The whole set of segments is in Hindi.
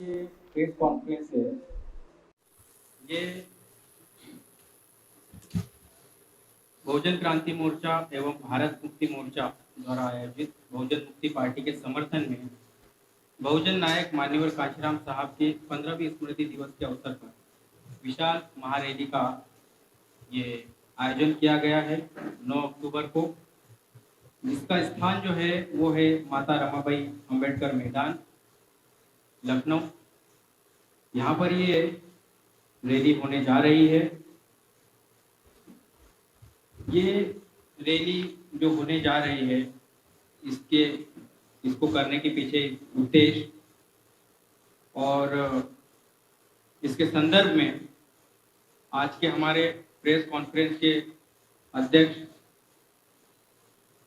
ये प्रेस कॉन्फ्रेंस है। ये बहुजन क्रांति मोर्चा एवं भारत मुक्ति मोर्चा द्वारा आयोजित बहुजन मुक्ति पार्टी के समर्थन में बहुजन नायक मान्यवर काशीराम साहब के 15वीं स्मृति दिवस के अवसर पर विशाल महारैली का ये आयोजन किया गया है 9 अक्टूबर को, जिसका स्थान जो है वो है माता रमाबाई अंबेडकर मैदान, लखनऊ। यहाँ पर ये रैली होने जा रही है। ये रैली जो होने जा रही है इसको करने के पीछे उद्देश्य और इसके संदर्भ में आज के हमारे प्रेस कॉन्फ्रेंस के अध्यक्ष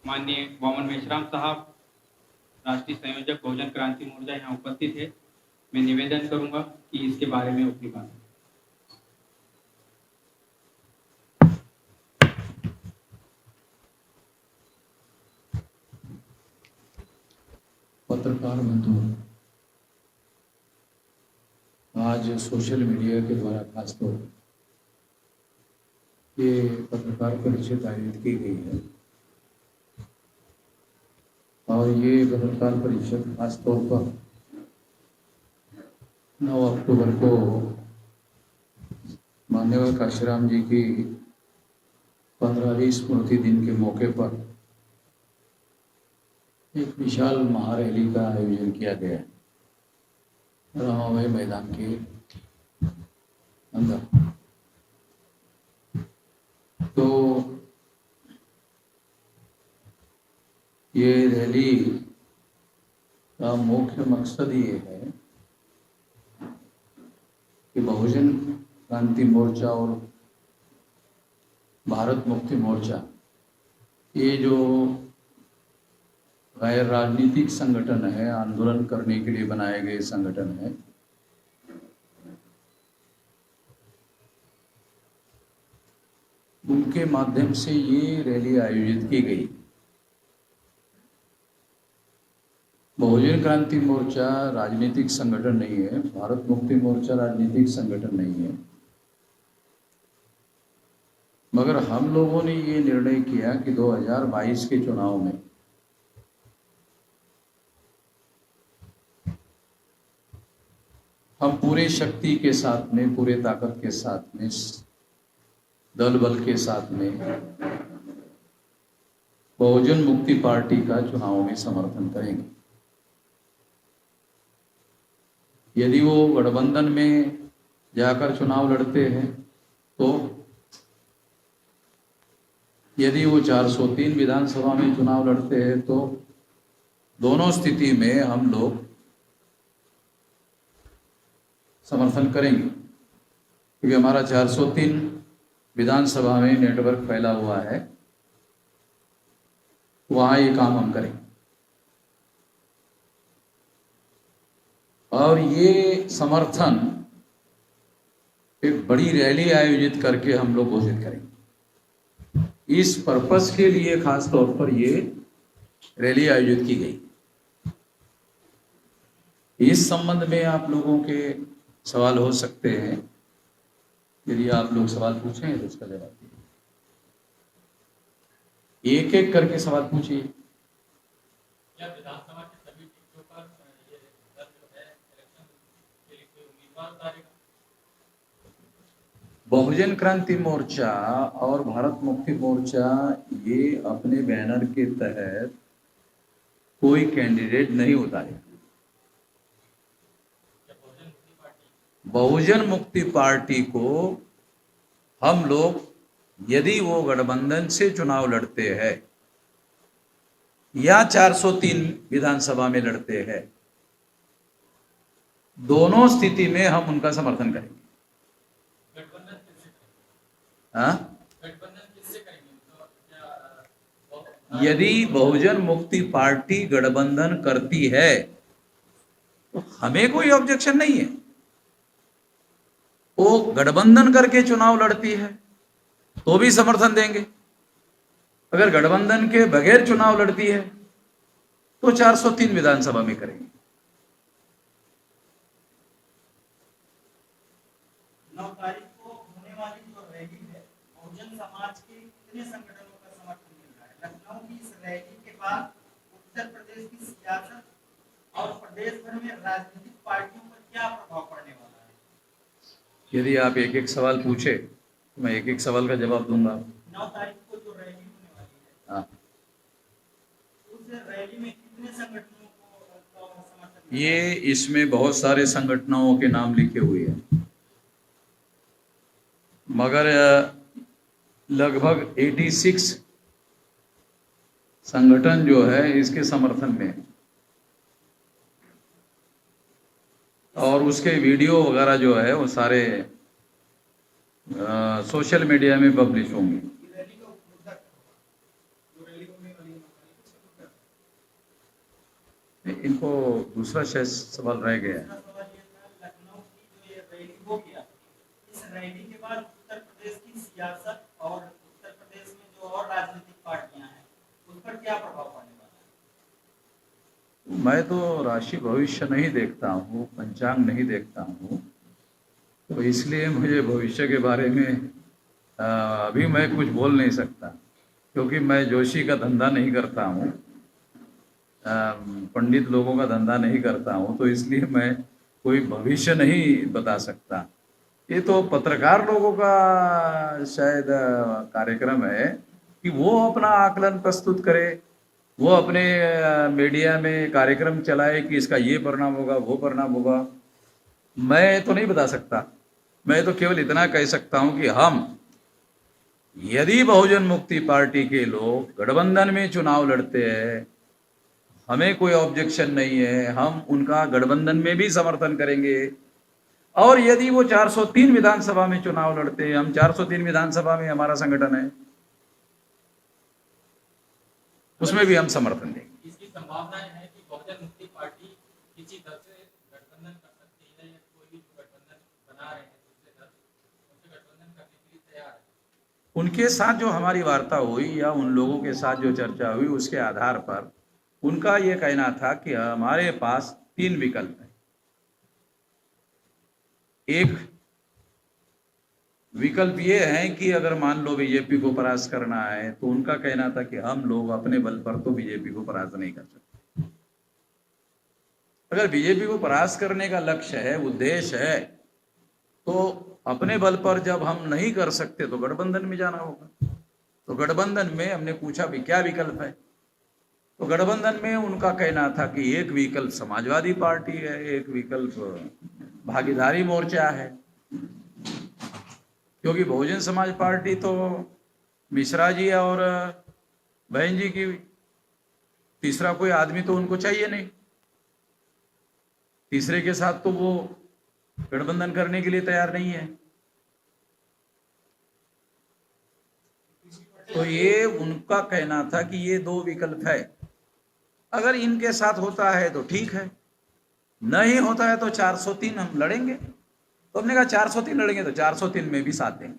माननीय वामन मेश्राम साहब, राष्ट्रीय संयोजक बहुजन क्रांति मोर्चा यहाँ उपस्थित है। मैं निवेदन करूंगा कि इसके बारे में अपनी बात। पत्रकार बंधु, आज सोशल मीडिया के द्वारा खासतौर पर ये पत्रकार परिषद आयोजित की गई है और ये पत्रकार परिषद खासतौर पर 9 अक्टूबर को मान्यवर काशीराम जी की 15वीं स्मृति दिन के मौके पर एक विशाल महारैली का आयोजन किया गया है रमाबाई मैदान के अंदर। तो ये रैली का मुख्य मकसद ये है कि बहुजन क्रांति मोर्चा और भारत मुक्ति मोर्चा, ये जो गैर राजनीतिक संगठन है, आंदोलन करने के लिए बनाए गए संगठन है, उनके माध्यम से ये रैली आयोजित की गई। बहुजन क्रांति मोर्चा राजनीतिक संगठन नहीं है, भारत मुक्ति मोर्चा राजनीतिक संगठन नहीं है, मगर हम लोगों ने ये निर्णय किया कि 2022 के चुनाव में हम पूरे शक्ति के साथ में, पूरे ताकत के साथ में, दल बल के साथ में बहुजन मुक्ति पार्टी का चुनाव में समर्थन करेंगे। यदि वो गठबंधन में जाकर चुनाव लड़ते हैं तो, यदि वो 403 विधानसभा में चुनाव लड़ते हैं तो दोनों स्थिति में हम लोग समर्थन करेंगे, क्योंकि हमारा 403 विधानसभा में नेटवर्क फैला हुआ है, वहां ये काम हम करेंगे। और ये समर्थन एक बड़ी रैली आयोजित करके हम लोग घोषित करेंगे। इस पर्पस के लिए खास तौर पर ये रैली आयोजित की गई। इस संबंध में आप लोगों के सवाल हो सकते हैं, यदि आप लोग सवाल पूछें तो उसका जवाब दीजिए। एक एक करके सवाल पूछिए। विधानसभा के सभी सीटों पर ये दल जो है इलेक्शन के लिए कोई उम्मीदवार उतारेगा? बहुजन क्रांति मोर्चा और भारत मुक्ति मोर्चा ये अपने बैनर के तहत कोई कैंडिडेट नहीं उतारेगा। बहुजन मुक्ति पार्टी को हम लोग, यदि वो गठबंधन से चुनाव लड़ते हैं या 403 विधानसभा में लड़ते हैं, दोनों स्थिति में हम उनका समर्थन करेंगे। गठबंधन किससे करेंगे? हाँ, गठबंधन किससे करेंगे? यदि बहुजन मुक्ति पार्टी गठबंधन करती है तो हमें कोई ऑब्जेक्शन नहीं है। वो गठबंधन करके चुनाव लड़ती है तो भी समर्थन देंगे। अगर गठबंधन के बगैर चुनाव लड़ती है तो 403 विधानसभा में करेंगे। 9 तारीख को होने वाली जो रैली है, बहुजन समाज के कितने संगठनों का समर्थन मिल रहा है? लखनऊ की इस रैली के बाद उत्तर प्रदेश की सियासत और प्रदेश भर में राजनीतिक पार्टियों पर क्या प्रभाव पड़ने वाला है? यदि आप एक एक सवाल पूछे तो मैं एक एक सवाल का जवाब दूंगा। 9 तारीख को जो रैली होने वाली है, हाँ, उस रैली में कितने संगठनों को समर्थन? ये इसमें बहुत सारे संगठनों के नाम लिखे हुए हैं, मगर लगभग 86 संगठन जो है इसके समर्थन में है। और उसके वीडियो वगैरह जो है वो सारे सोशल मीडिया में पब्लिश होंगे। रैली का मुद्दा जो रैली होने वाली है, इनको दूसरा शायद सवाल रह गया है। सवाल ये था, लखनऊ की जो ये रैली हो गया, इस रैली के बाद उत्तर प्रदेश की सियासत और उत्तर प्रदेश में जो और राजनीतिक पार्टियां हैं उस पर क्या प्रभाव पड़ने वाला है? मैं तो राशि भविष्य नहीं देखता हूँ, पंचांग नहीं देखता हूँ, तो इसलिए मुझे भविष्य के बारे में अभी मैं कुछ बोल नहीं सकता, क्योंकि मैं जोशी का धंधा नहीं करता हूँ, पंडित लोगों का धंधा नहीं करता हूँ, तो इसलिए मैं कोई भविष्य नहीं बता सकता। ये तो पत्रकार लोगों का शायद कार्यक्रम है कि वो अपना आकलन प्रस्तुत करे, वो अपने मीडिया में कार्यक्रम चलाए कि इसका ये परिणाम होगा, वो परिणाम होगा। मैं तो नहीं बता सकता। मैं तो केवल इतना कह सकता हूं कि हम यदि बहुजन मुक्ति पार्टी के लोग गठबंधन में चुनाव लड़ते हैं, हमें कोई ऑब्जेक्शन नहीं है, हम उनका गठबंधन में भी समर्थन करेंगे। और यदि वो 403 विधानसभा में चुनाव लड़ते हैं, हम 403 विधानसभा में हमारा संगठन है, उसमें भी हम समर्थन देंगे। इसकी संभावना है कि बहुजन मुक्ति पार्टी किसी दल से गठबंधन कर सकती है, या कोई भी गठबंधन बना रहे हैं दूसरे दल, उनसे गठबंधन करने के लिए तैयार है। उनके साथ जो हमारी वार्ता हुई या उन लोगों के साथ जो चर्चा हुई, उसके आधार पर उनका ये कहना था कि हमारे पास 3 विकल्प है। एक विकल्प ये है कि अगर मान लो बीजेपी को परास्त करना है, तो उनका कहना था कि हम लोग अपने बल पर तो बीजेपी को परास्त नहीं कर सकते। अगर बीजेपी को परास्त करने का लक्ष्य है, उद्देश्य है, तो अपने बल पर जब हम नहीं कर सकते तो गठबंधन में जाना होगा। तो गठबंधन में हमने पूछा भी क्या विकल्प है, तो गठबंधन में उनका कहना था कि एक विकल्प समाजवादी पार्टी है, एक विकल्प भागीदारी मोर्चा है, क्योंकि बहुजन समाज पार्टी तो मिश्रा जी और बहन जी की, तीसरा कोई आदमी तो उनको चाहिए नहीं, तीसरे के साथ तो वो गठबंधन करने के लिए तैयार नहीं है। तो ये उनका कहना था कि ये 2 विकल्प है, अगर इनके साथ होता है तो ठीक है, नहीं होता है तो 403 हम लड़ेंगे। तो हमने कहा 403 लड़ेंगे तो 403 में भी साथ देंगे।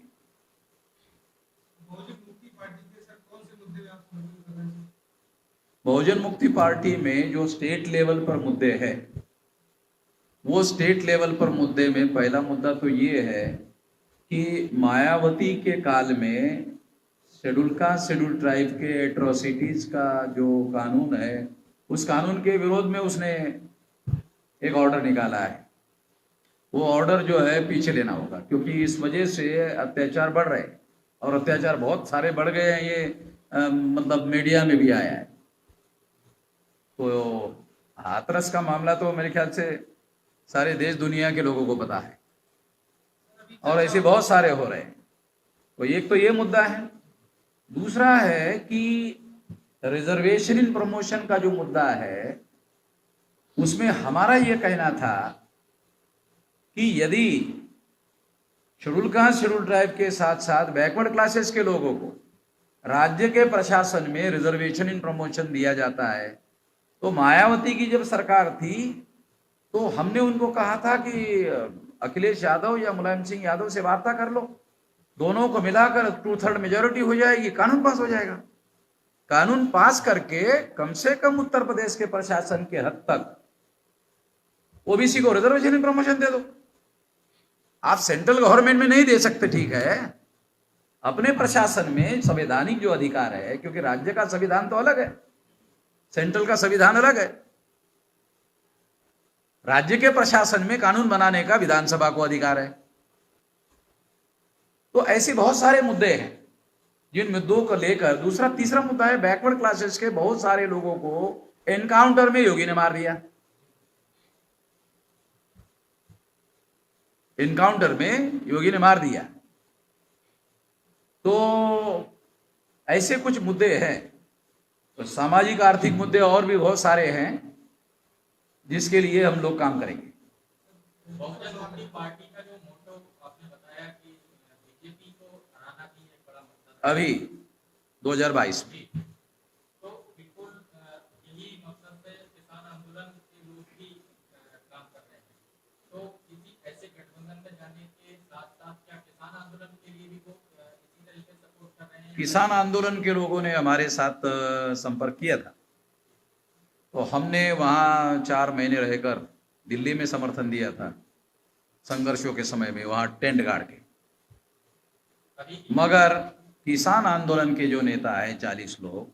बहुजन मुक्ति पार्टी में जो स्टेट लेवल पर मुद्दे हैं, वो स्टेट लेवल पर मुद्दे में पहला मुद्दा तो ये है कि मायावती के काल में शेड्यूल कास्ट शेड्यूल ट्राइब के एट्रोसिटीज का जो कानून है, उस कानून के विरोध में उसने एक ऑर्डर निकाला है। वो ऑर्डर जो है पीछे लेना होगा, क्योंकि इस वजह से अत्याचार बढ़ रहे हैं, और अत्याचार बहुत सारे बढ़ गए हैं। ये मतलब मीडिया में भी आया है। तो हाथरस का मामला तो मेरे ख्याल से सारे देश दुनिया के लोगों को पता है, और ऐसे बहुत सारे हो रहे हैं। तो एक तो ये मुद्दा है। दूसरा है कि रिजर्वेशन इन प्रमोशन का जो मुद्दा है, उसमें हमारा ये कहना था कि यदि शेड्यूल कास्ट शेड्यूल ट्राइब के साथ साथ बैकवर्ड क्लासेस के लोगों को राज्य के प्रशासन में रिजर्वेशन इन प्रमोशन दिया जाता है, तो मायावती की जब सरकार थी तो हमने उनको कहा था कि अखिलेश यादव या मुलायम सिंह यादव से वार्ता कर लो, दोनों को मिलाकर 2/3 मेजोरिटी हो जाएगी, कानून पास हो जाएगा। कानून पास करके कम से कम उत्तर प्रदेश के प्रशासन के हद तक ओबीसी को रिजर्वेशन इन प्रमोशन दे दो। आप सेंट्रल गवर्नमेंट में नहीं दे सकते, ठीक है, अपने प्रशासन में संवैधानिक जो अधिकार है, क्योंकि राज्य का संविधान तो अलग है, सेंट्रल का संविधान अलग है। राज्य के प्रशासन में कानून बनाने का विधानसभा को अधिकार है। तो ऐसे बहुत सारे मुद्दे हैं जिन मुद्दों को लेकर, दूसरा तीसरा मुद्दा है बैकवर्ड क्लासेस के बहुत सारे लोगों को एनकाउंटर में योगी ने मार दिया। एनकाउंटर में योगी ने मार दिया। तो ऐसे कुछ मुद्दे हैं। तो सामाजिक आर्थिक मुद्दे और भी बहुत सारे हैं जिसके लिए हम लोग काम करेंगे। बहुजन मुक्ति पार्टी का जो मोटो आपने बताया कि बीजेपी को हराना ही एक बड़ा मकसद अभी 2022 में, तो बिल्कुल यही मकसद से किसान आंदोलन के लोग भी काम कर रहे हैं। तो किसी ऐसे गठबंधन में जाने के साथ साथ क्या किसान आंदोलन के लिए भी लोग इसी तरीके से सपोर्ट कर रहे हैं? किसान आंदोलन के लोगों ने हमारे साथ संपर्क किया था, तो हमने वहाँ 4 महीने रहकर दिल्ली में समर्थन दिया था संघर्षों के समय में, वहाँ टेंट गाड़ के। मगर किसान आंदोलन के जो नेता है 40 लोग,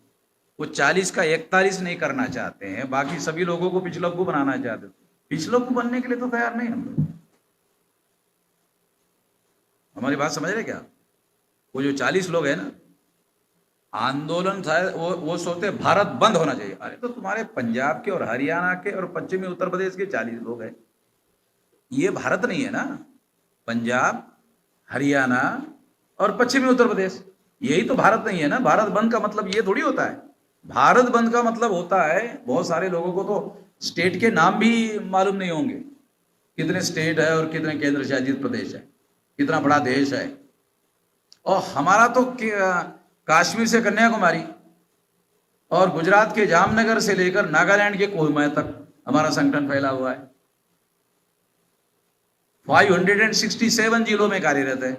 वो 40 का 41 नहीं करना चाहते हैं, बाकी सभी लोगों को पिछलग्गू बनाना चाहते हैं। पिछलग्गू बनने के लिए तो तैयार नहीं हम लोग। हमारी बात समझ रहे क्या? वो जो 40 लोग हैं ना, आंदोलन शायद वो सोचते हैं भारत बंद होना चाहिए। अरे तो तुम्हारे पंजाब के और हरियाणा के और पश्चिमी उत्तर प्रदेश के 40 लोग हैं, ये भारत नहीं है ना। पंजाब, हरियाणा और पश्चिमी उत्तर प्रदेश, यही तो भारत नहीं है ना। भारत बंद का मतलब ये थोड़ी होता है। भारत बंद का मतलब होता है, बहुत सारे लोगों को तो स्टेट के नाम भी मालूम नहीं होंगे, कितने स्टेट है और कितने केंद्र शासित प्रदेश है, कितना बड़ा देश है। और हमारा तो कश्मीर से कन्याकुमारी और गुजरात के जामनगर से लेकर नागालैंड के कोहिमा तक हमारा संगठन फैला हुआ है। 567 जिलों में कार्यरत है।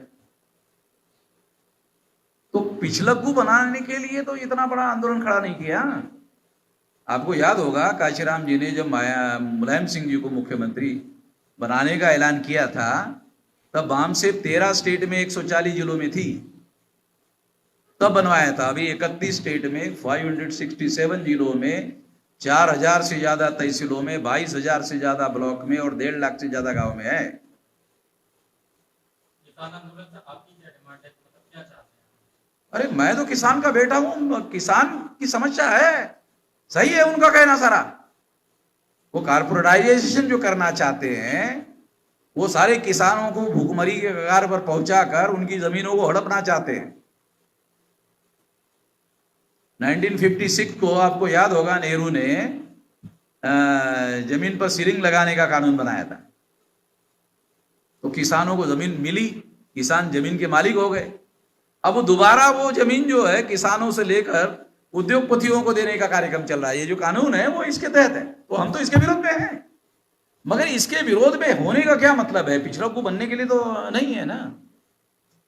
तो पिछलग्गू बनाने के लिए तो इतना बड़ा आंदोलन खड़ा नहीं किया। आपको याद होगा काशीराम जी ने जब मुलायम सिंह जी को मुख्यमंत्री बनाने का ऐलान किया था, तब वामसेप 13 स्टेट में 140 जिलों में थी, तब बनवाया था। अभी 31 स्टेट में 567 जिलों में 4000 से ज्यादा तहसीलों में 22,000 से ज्यादा ब्लॉक में और 1.5 लाख से ज्यादा गांव में है। किसान आंदोलन से आपकी क्या डिमांड है, मतलब क्या चाहते हैं? अरे मैं तो किसान का बेटा हूं, किसान की समस्या है, सही है उनका कहना सारा। वो कारपोरेटाइजेशन जो करना चाहते हैं, वो सारे किसानों को भूखमरी के कगार पर पहुंचाकर उनकी जमीनों को हड़पना चाहते हैं। 1956 को आपको याद होगा, नेहरू ने जमीन पर सीलिंग लगाने का कानून बनाया था। तो किसानों को जमीन मिली, किसान जमीन के मालिक हो गए। अब दोबारा वो जमीन जो है किसानों से लेकर उद्योगपतियों को देने का कार्यक्रम चल रहा है। ये जो कानून है वो इसके तहत है, तो हम तो इसके विरोध में हैं। मगर इसके विरोध में होने का क्या मतलब है? पिछड़ों बनने के लिए तो नहीं है ना।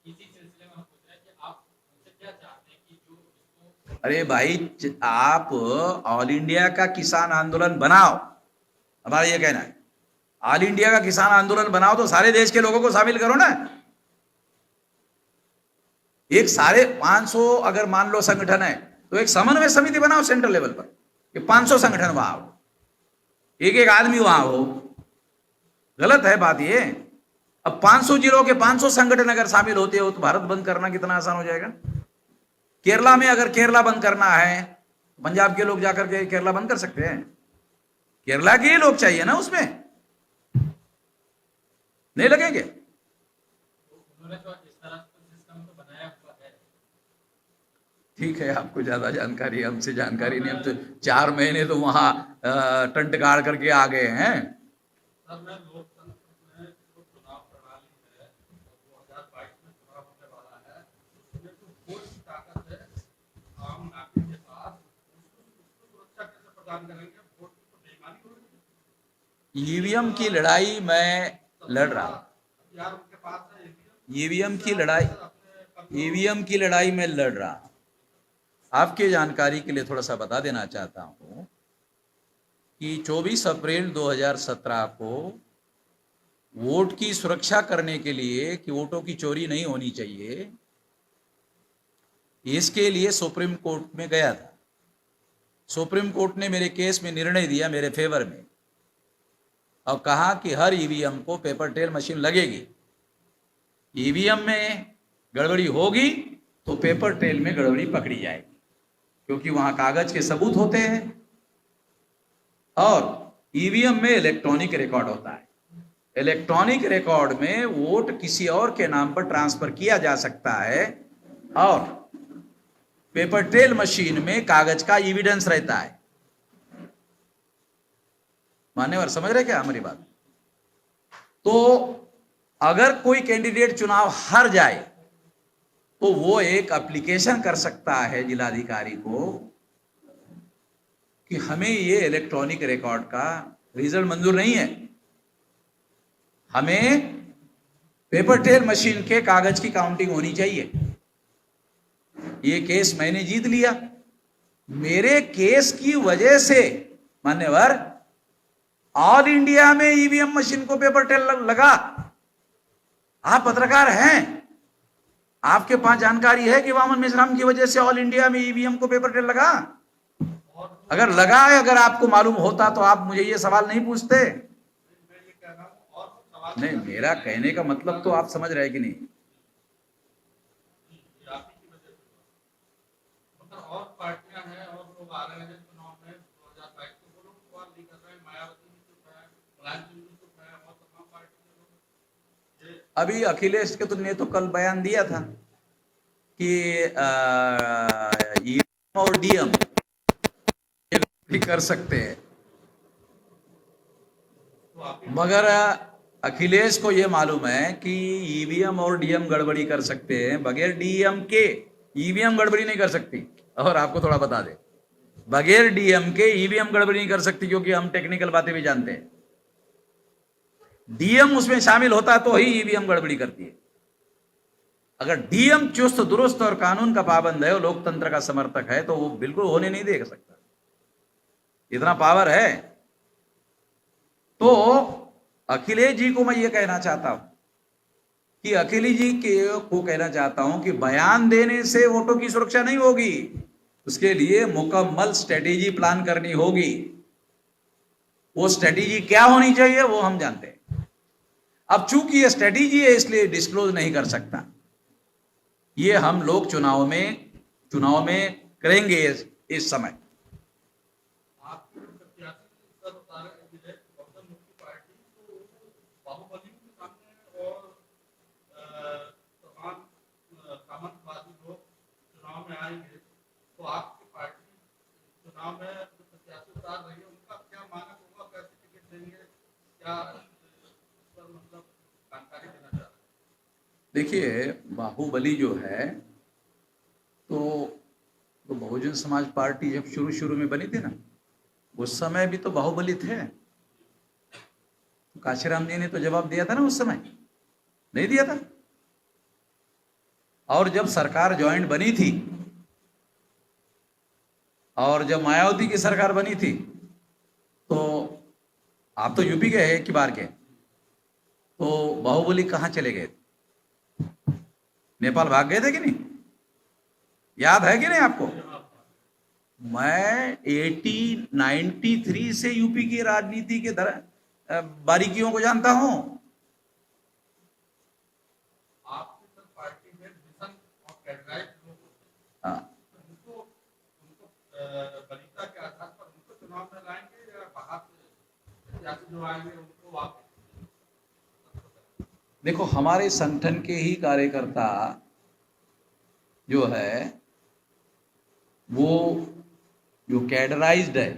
इसी सिलसिले में हम पूछ रहे हैं कि आप उनसे क्या चाहते हैं कि जो इसको... अरे भाई, आप ऑल इंडिया का किसान आंदोलन बनाओ, हमारा ये कहना है। ऑल इंडिया का किसान आंदोलन बनाओ तो सारे देश के लोगों को शामिल करो ना। एक सारे 500 अगर मान लो संगठन है, तो एक समन्वय समिति बनाओ सेंट्रल लेवल पर कि 500 संगठन वहां हो, एक एक आदमी वहां हो। गलत है बात ये। अब 500 जिलों के 500 संगठन अगर शामिल होते हो तो भारत बंद करना कितना आसान हो जाएगा। केरला में अगर केरला बंद करना है, पंजाब के लोग जाकर के केरला बंद कर सकते हैं। केरला के ही लोग चाहिए ना, उसमें नहीं लगेंगे। उन्होंने तो इस तरह सिस्टम तो बनाया हुआ है। ठीक है, आपको ज्यादा जानकारी है, हमसे जानकारी नहीं। हम तो 4 महीने तो वहां टंट गाड़ करके आ गए हैं। सर, मैं लोकतंत्र में जो चुनाव प्रणाली है 2022 में चुनाव होने वाला है, उसमें जो वोट की ताकत है आम नागरिक के पास, उसको सुरक्षा कैसे प्रदान करेंगे? वोट की तो बेईमानी होगी। ईवीएम की लड़ाई मैं लड़ रहा हूं। यार उनके पास है ईवीएम की लड़ाई में लड़ रहा हूं। आपके जानकारी के लिए थोड़ा सा बता देना चाहता हूं कि 24 अप्रैल 2017 को वोट की सुरक्षा करने के लिए कि वोटों की चोरी नहीं होनी चाहिए, इसके लिए सुप्रीम कोर्ट में गया था। सुप्रीम कोर्ट ने मेरे केस में निर्णय दिया मेरे फेवर में और कहा कि हर ईवीएम को पेपर ट्रेल मशीन लगेगी। ईवीएम में गड़बड़ी होगी तो पेपर ट्रेल में गड़बड़ी पकड़ी जाएगी, क्योंकि वहां कागज के सबूत होते हैं और ईवीएम में इलेक्ट्रॉनिक रिकॉर्ड होता है। इलेक्ट्रॉनिक रिकॉर्ड में वोट किसी और के नाम पर ट्रांसफर किया जा सकता है और पेपर ट्रेल मशीन में कागज का एविडेंस रहता है। मान्यवर समझ रहे क्या हमारी बात? तो अगर कोई कैंडिडेट चुनाव हार जाए तो वो एक एप्लीकेशन कर सकता है जिलाधिकारी को कि हमें ये इलेक्ट्रॉनिक रिकॉर्ड का रिजल्ट मंजूर नहीं है, हमें पेपर ट्रेल मशीन के कागज की काउंटिंग होनी चाहिए। ये केस मैंने जीत लिया। मेरे केस की वजह से मान्यवर ऑल इंडिया में ईवीएम मशीन को पेपर ट्रेल लगा। आप पत्रकार हैं, आपके पास जानकारी है कि वामन मेश्राम की वजह से ऑल इंडिया में ईवीएम को पेपर ट्रेल लगा? अगर लगा है, अगर आपको मालूम होता तो आप मुझे ये सवाल नहीं पूछते। नहीं, मेरा कहने का मतलब तो आप समझ रहे कि नहीं? और पार्टियां हैं और लोग आ रहे हैं चुनाव में 2022 के, वो लोग सवाल नहीं कर रहे हैं। मायावती भी चुप है, मुलायम सिंह भी चुप है और तमाम पार्टी के लोग। अभी अखिलेश के तुमने तो कल बयान दिया था कि ईवीएम और डीएम भी कर सकते हैं, मगर अखिलेश को यह मालूम है कि ईवीएम और डीएम गड़बड़ी कर सकते हैं, बगैर डीएम के ईवीएम गड़बड़ी नहीं कर सकती। और आपको थोड़ा बता दे, बगैर डीएम के ईवीएम गड़बड़ी नहीं कर सकती, क्योंकि हम टेक्निकल बातें भी जानते हैं। डीएम उसमें शामिल होता तो ही ईवीएम गड़बड़ी करती है। अगर डीएम चुस्त दुरुस्त और कानून का पाबंद है और लोकतंत्र का समर्थक है तो वो बिल्कुल होने नहीं दे सकता, इतना पावर है। तो अखिलेश जी को मैं ये कहना चाहता हूं कि अखिलेश जी को कहना चाहता हूं कि बयान देने से वोटों की सुरक्षा नहीं होगी, उसके लिए मुकम्मल स्ट्रेटेजी प्लान करनी होगी। वो स्ट्रेटेजी क्या होनी चाहिए वो हम जानते हैं। अब चूंकि ये स्ट्रेटेजी है इसलिए डिस्क्लोज नहीं कर सकता, ये हम लोग चुनाव में करेंगे इस समय। आपके प्रत्याशी सर बता रहे हैं विजय बहुजन मुक्ति पार्टी तो बाहुबली के सामने और तमाम सामंतवादी लोग चुनाव में आएंगे, तो आपकी पार्टी चुनाव में जो प्रत्याशी उतार रही है उनका क्या मानक होगा, कैसे टिकट देंगे, क्या सर मतलब जानकारी देना चाह रहे हैं? देखिए, बाहुबली जो है तो बहुजन समाज पार्टी जब शुरू में बनी थी ना, उस समय भी तो बाहुबली थे। काशीराम जी ने तो जवाब दिया था ना, उस समय नहीं दिया था। और जब सरकार ज्वाइंट बनी थी और जब मायावती की सरकार बनी थी तो आप तो यूपी के हैं, एक बार के, तो बाहुबली कहां चले गए? नेपाल भाग गए थे कि नहीं? याद है कि नहीं आपको? मैं 93 से यूपी की राजनीति के बारीकियों को जानता हूं। आपकी सर पार्टी में मिशन और कैडराइज लोग होते हैं, हाँ, उनको वरीयता के आधार पर उनको चुनाव में लाएंगे या बाहर से प्रत्याशी जो आएंगे उनको वापस? देखो, हमारे संगठन के ही कार्यकर्ता जो है वो जो कैडराइज्ड है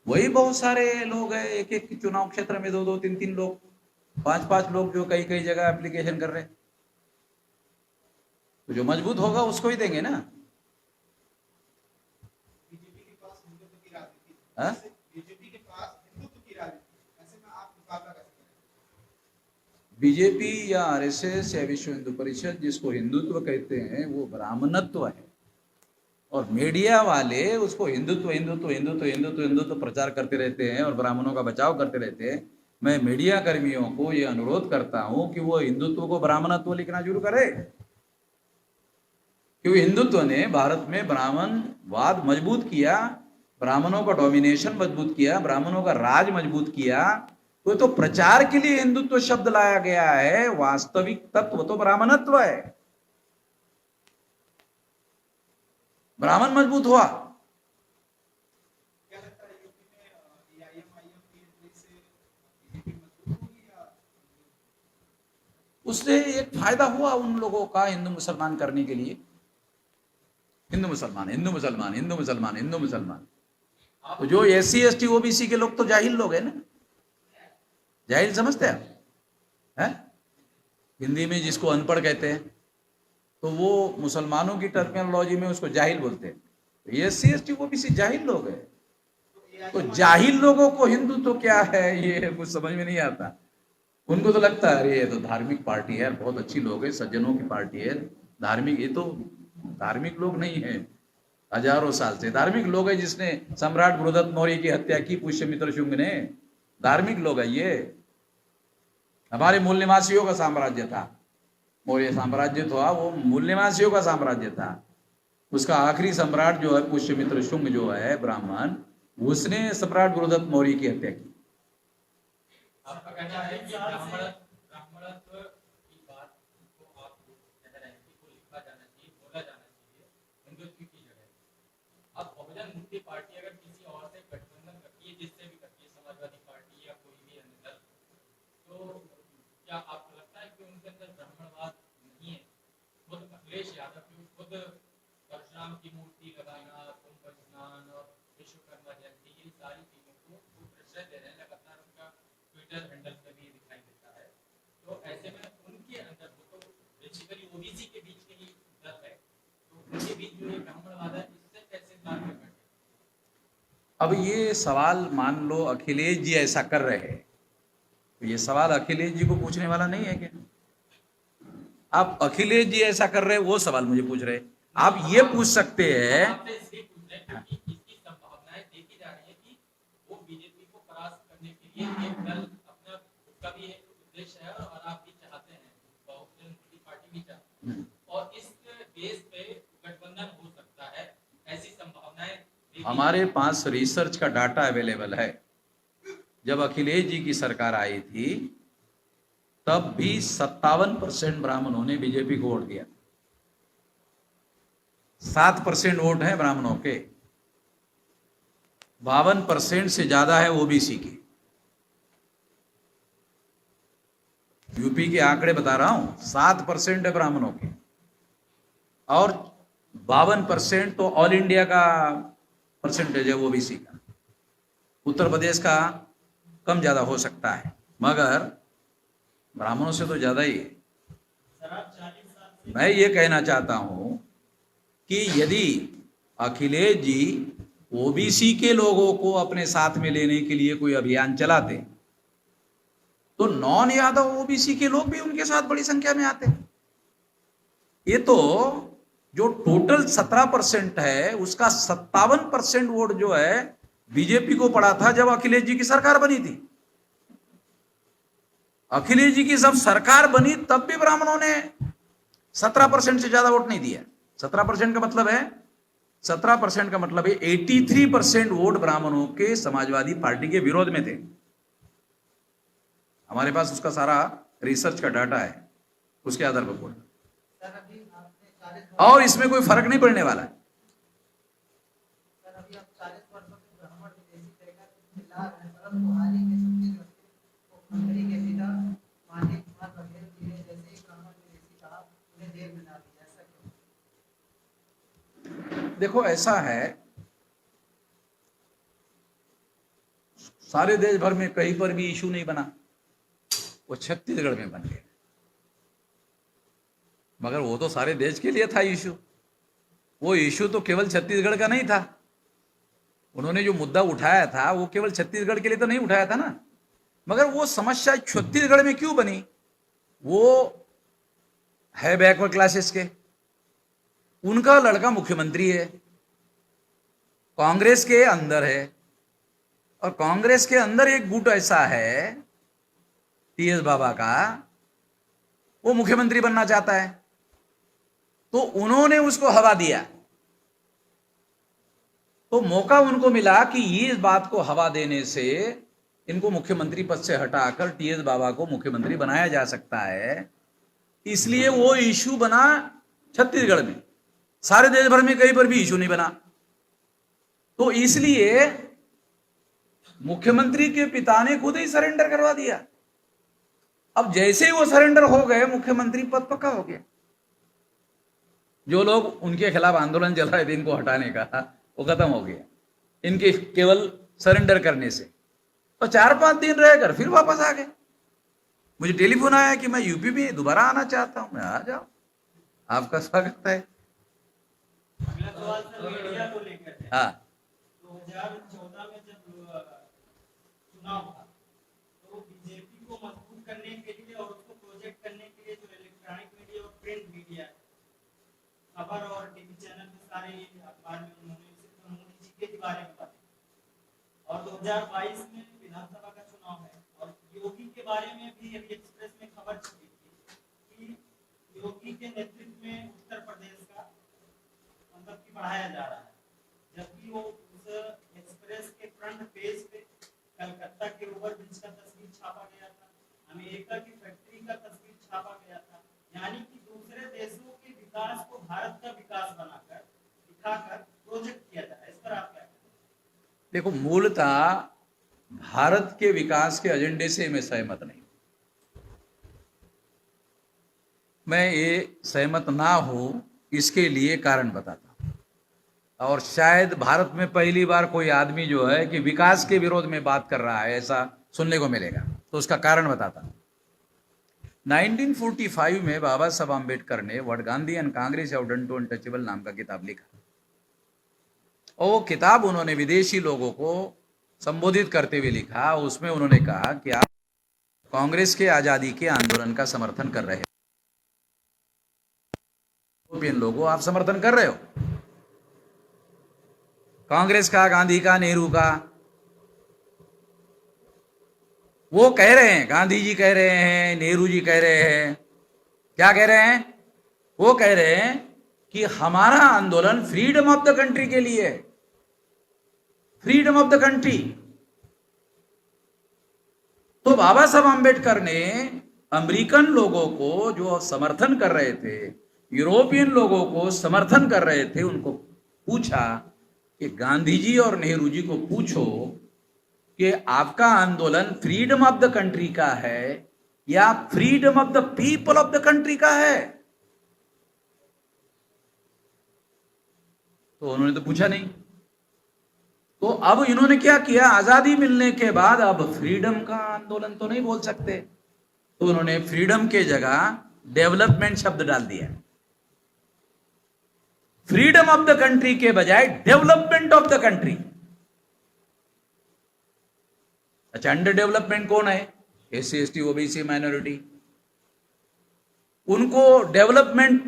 वही बहुत सारे लोग हैं। एक एक चुनाव क्षेत्र में 2-2, 3-3 लोग, 5-5 लोग जो कई जगह एप्लीकेशन कर रहे हैं। तो जो मजबूत होगा उसको ही देंगे ना। बीजेपी के पास हिंदुत्व की राजनीति हाँ? बीजेपी के पास हिंदुत्व की राजनीति, ऐसे में आप मुकाबला कैसे करेंगे? बीजेपी या आरएसएस या विश्व हिंदू परिषद जिसको हिंदुत्व कहते हैं वो ब्राह्मणत्व है, और मीडिया वाले उसको हिंदुत्व हिंदुत्व हिंदुत्व हिंदुत्व हिंदुत्व प्रचार करते रहते हैं और ब्राह्मणों का बचाव करते रहते हैं। मैं मीडिया कर्मियों को यह अनुरोध करता हूं कि वो हिंदुत्व को ब्राह्मणत्व लिखना शुरू करे, क्योंकि हिंदुत्व ने भारत में ब्राह्मणवाद मजबूत किया, ब्राह्मणों का डोमिनेशन मजबूत किया, ब्राह्मणों का राज मजबूत किया। तो प्रचार के लिए हिंदुत्व शब्द लाया गया है, वास्तविक तत्व तो ब्राह्मणत्व है। ब्राह्मण मजबूत हुआ। क्या लगता है यूपी में AIM-IM की एंट्री से बीजेपी मजबूत होगी या उससे एक फायदा हुआ उन लोगों का हिंदू मुसलमान करने के लिए, हिंदू मुसलमान हिंदू मुसलमान हिंदू मुसलमान हिंदू मुसलमान। तो जो SC ST OBC के लोग तो जाहिल लोग हैं ना, जाहिल समझते हैं? हिंदी में जिसको अनपढ़ कहते हैं, तो वो मुसलमानों की टर्मिनोलॉजी में उसको जाहिल बोलते हैं। तो SC ST OBC जाहिल लोग हैं। तो जाहिल लोगों को हिंदू तो क्या है ये कुछ समझ में नहीं आता। उनको तो लगता है अरे ये तो धार्मिक पार्टी है, बहुत अच्छी लोग है, सज्जनों की पार्टी है, धार्मिक। ये तो धार्मिक लोग नहीं है, हजारों साल से धार्मिक लोग है। जिसने सम्राट बृहदत्त मौर्य की हत्या की पुष्यमित्र शुंग ने, धार्मिक लोग है ये। हमारे मूल निवासियों का साम्राज्य था, मौर्य साम्राज्य था, वो मूल निवासियों का साम्राज्य था। उसका आखिरी सम्राट जो है पुष्यमित्र शुंग जो है ब्राह्मण, उसने सम्राट बृहदत्त मौर्य की हत्या की। आपका कहना है कि ब्राह्मणत्व की बात को आप कह रहे हैं कि वो लिखा जाना चाहिए, बोला जाना चाहिए हिंदुत्व की जगह। अब बहुजन मुक्ति पार्टी अगर किसी और से गठबंधन करती है, जिससे भी करती है, समाजवादी पार्टी या कोई भी अन्य दल, तो क्या आपको लगता है कि उनके अंदर ब्राह्मणवाद नहीं है? खुद अखिलेश यादव की खुद परशुराम की मूर्ति लगाना, कुंभ स्नान और विश्वकर्मा जयंती, ये सारी चीजों को वो प्रश्रय दे रहे हैं, लगातार उनका ट्विटर हैंडल पे भी दिखाई देता है। तो ऐसे में उनके अंदर वो तो बेसिकली OBC के बीच के ही दल है, तो उनके बीच जो ये ब्राह्मणवाद है, इससे कैसे तालमेल बैठे? अब ये सवाल मान लो अखिलेश जी ऐसा कर रहे हैं, तो ये सवाल अखिलेश जी को पूछने वाला नहीं है क्या? आप अखिलेश जी ऐसा कर रहे हैं, वो सवाल मुझे पूछ रहे हैं। आप ये पूछ सकते हैं, आपसे इसलिए पूछ रहे हैं क्योंकि इसकी संभावनाएं देखी जा रही है कि वो बीजेपी को परास्त करने के लिए एक दल अपना उसका भी एक उद्देश्य है, और आप भी चाहते हैं, बहुजन मुक्ति पार्टी भी चाहती है, और इस बेस पे गठबंधन हो सकता है, ऐसी संभावनाएं देखी हमारे पास रिसर्च का डाटा अवेलेबल है। जब अखिलेश जी की सरकार आई थी तब भी 57% ब्राह्मणों ने बीजेपी को वोट दिया। 7% वोट है ब्राह्मणों के, 52% से ज्यादा है OBC के। यूपी के आंकड़े बता रहा हूं, 7% है ब्राह्मणों के और 52% तो ऑल इंडिया का परसेंटेज है OBC का। उत्तर प्रदेश का कम ज्यादा हो सकता है, मगर ब्राह्मणों से तो ज्यादा ही है। सर आप 40 साल से मैं ये कहना चाहता हूं कि यदि अखिलेश जी OBC के लोगों को अपने साथ में लेने के लिए कोई अभियान चलाते तो नॉन यादव OBC के लोग भी उनके साथ बड़ी संख्या में आते। ये तो जो टोटल 17% है उसका 57% वोट जो है बीजेपी को पड़ा था जब अखिलेश जी की सरकार बनी थी। अखिलेश जी की जब सरकार बनी तब भी ब्राह्मणों ने 17% से ज्यादा वोट नहीं दिया। 17% का मतलब है 17% का मतलब है 83% वोट ब्राह्मणों के समाजवादी पार्टी के विरोध में थे। हमारे पास उसका सारा रिसर्च का डाटा है, उसके आधार पर बोल। सर अभी आपने 40 और इसमें कोई फर्क नहीं पड़ने वाला है। सर अभी आप 40 वर्षों से ब्राह्मण विदेशी तरीका से खिला रहे हैं, परंतु हाल ही में छत्तीसगढ़ के मुख्यमंत्री के पिता माननीय कुमार बघेल जी ने जैसे ही ब्राह्मण विदेशी कहा उन्हें जेल में डाल दिया, ऐसा क्यों? देखो ऐसा है, सारे देश भर में कहीं पर भी इशू नहीं बना, वो छत्तीसगढ़ में बन गया। मगर वो तो सारे देश के लिए था इशू। वो इशू तो केवल छत्तीसगढ़ का नहीं था। उन्होंने जो मुद्दा उठाया था वो केवल छत्तीसगढ़ के लिए तो नहीं उठाया था ना। मगर वो समस्या छत्तीसगढ़ में क्यों बनी? वो है बैकवर्ड क्लासेस के, उनका लड़का मुख्यमंत्री है, कांग्रेस के अंदर है, और कांग्रेस के अंदर एक गुट ऐसा है टीएस बाबा का, वो मुख्यमंत्री बनना चाहता है, तो उन्होंने उसको हवा दिया। तो मौका उनको मिला कि ये बात को हवा देने से इनको मुख्यमंत्री पद से हटाकर टीएस बाबा को मुख्यमंत्री बनाया जा सकता है। इसलिए वो इशू बना छत्तीसगढ़ में, सारे देश भर में कहीं पर भी इशू नहीं बना। तो इसलिए मुख्यमंत्री के पिता ने खुद ही सरेंडर करवा दिया। अब जैसे ही वो सरेंडर हो गए, मुख्यमंत्री पद पक्का हो गया। जो लोग उनके खिलाफ आंदोलन चल रहे थे इनको हटाने का, वो खत्म हो गया इनके केवल सरेंडर करने से। तो 4-5 दिन रहकर फिर वापस आ गए। मुझे टेलीफोन आया कि मैं यूपी में दोबारा आना चाहता हूं। मैं आ जाओ, आपका स्वागत है। अगला सवाल सर मीडिया को लेकर है। हाँ, 2014 में जब चुनाव था तो बीजेपी को मजबूत करने के लिए और उसको प्रोजेक्ट करने के लिए जो इलेक्ट्रॉनिक मीडिया और प्रिंट मीडिया है, खबर और टीवी चैनल में सारे अखबार में उन्होंने सिर्फ मोदी जी के बारे में बात। और 2022 में विधानसभा का चुनाव है और योगी के बारे में भी अभी एक्सप्रेस में खबर छपी थी कि योगी के नेतृत्व में उत्तर प्रदेश का मतलब कि बढ़ाया जा रहा है, जबकि वो उस एक्सप्रेस के फ्रंट पेज पे कलकत्ता के ओवरब्रिज का तस्वीर छापा गया था, अमेरिका की फैक्ट्री का तस्वीर छापा गया था। यानी कि दूसरे देशों के विकास को भारत का विकास बनाकर दिखाकर प्रोजेक्ट किया जा रहा है। इस पर आप क्या कहते हैं? देखो, मूलतः भारत के विकास के एजेंडे से मैं सहमत नहीं। मैं ये सहमत ना हूं, इसके लिए कारण बताता हूं। और शायद भारत में पहली बार कोई आदमी जो है कि विकास के विरोध में बात कर रहा है, ऐसा सुनने को मिलेगा। तो उसका कारण बताता हूं। 1945 में बाबा साहब आम्बेडकर ने what Gandhi and Congress have done to untouchable नाम का किताब लिखा। और वो किताब उन्होंने विदेशी लोगों को संबोधित करते हुए लिखा। उसमें उन्होंने कहा कि आप कांग्रेस के आजादी के आंदोलन का समर्थन कर रहे हो, यूरोपियन लोगों आप समर्थन कर रहे हो, कांग्रेस का, गांधी का, नेहरू का। वो कह रहे हैं, गांधी जी कह रहे हैं, नेहरू जी कह रहे हैं, क्या कह रहे हैं? वो कह रहे हैं कि हमारा आंदोलन फ्रीडम ऑफ द कंट्री के लिए है, फ्रीडम ऑफ द कंट्री। तो बाबा साहब आम्बेडकर ने अमेरिकन लोगों को जो समर्थन कर रहे थे, यूरोपियन लोगों को समर्थन कर रहे थे, उनको पूछा कि गांधी जी और नेहरू जी को पूछो कि आपका आंदोलन फ्रीडम ऑफ द कंट्री का है या freedom of the people of the country का है? तो उन्होंने तो पूछा नहीं। तो अब इन्होंने क्या किया, आजादी मिलने के बाद अब फ्रीडम का आंदोलन तो नहीं बोल सकते, तो उन्होंने फ्रीडम के जगह डेवलपमेंट शब्द डाल दिया। फ्रीडम ऑफ द कंट्री के बजाय डेवलपमेंट ऑफ द कंट्री। अच्छा, अंडर डेवलपमेंट कौन है? SC, ST, OBC, minority. उनको डेवलपमेंट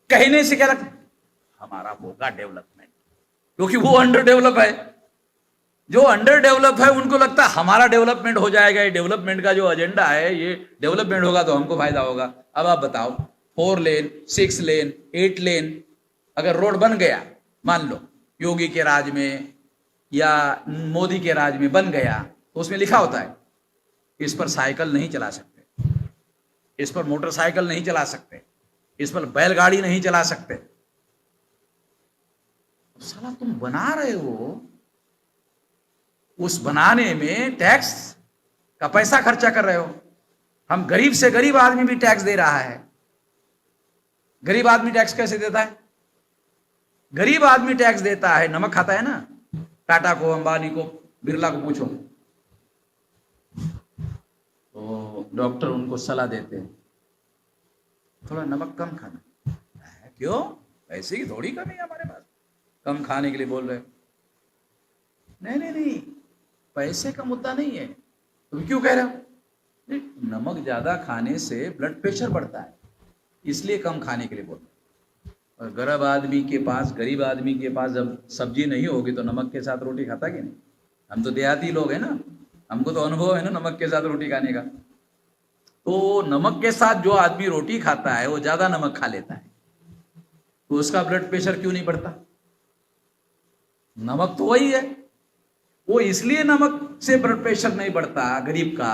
कहने से क्या लगता है? हमारा होगा डेवलपमेंट, क्योंकि वो अंडर डेवलप है। जो अंडर डेवलप है उनको लगता है हमारा डेवलपमेंट हो जाएगा, ये डेवलपमेंट का जो एजेंडा है, ये डेवलपमेंट होगा तो हमको फायदा होगा। अब आप बताओ, 4 लेन, 6 लेन, 8 लेन अगर रोड बन गया, मान लो योगी के राज में या मोदी के राज में बन गया, तो उसमें लिखा होता है इस पर साइकिल नहीं चला सकते, इस पर मोटरसाइकिल नहीं चला सकते, इस पर बैलगाड़ी नहीं चला सकते। साला तुम बना रहे हो, उस बनाने में टैक्स का पैसा खर्चा कर रहे हो। हम गरीब से गरीब आदमी भी टैक्स दे रहा है। गरीब आदमी टैक्स कैसे देता है? गरीब आदमी टैक्स देता है, नमक खाता है ना। टाटा को, अंबानी को, बिरला को पूछो तो डॉक्टर उनको सलाह देते हैं थोड़ा नमक कम खाना। क्यों? पैसे की थोड़ी कमी है हमारे पास, कम खाने के लिए बोल रहे हो। नहीं, पैसे का मुद्दा नहीं है। तुम क्यों कह रहे हो? नहीं, नमक ज्यादा खाने से ब्लड प्रेशर बढ़ता है, इसलिए कम खाने के लिए बोल रहे। और गरीब आदमी के पास जब सब्जी नहीं होगी तो नमक के साथ रोटी खाता कि नहीं? हम तो देहाती लोग हैं ना, हमको तो अनुभव है ना नमक के साथ रोटी खाने का। तो नमक के साथ जो आदमी रोटी खाता है वो ज्यादा नमक खा लेता है, तो उसका ब्लड प्रेशर क्यों नहीं बढ़ता? नमक तो वही है, वो इसलिए नमक से ब्लड प्रेशर नहीं बढ़ता गरीब का।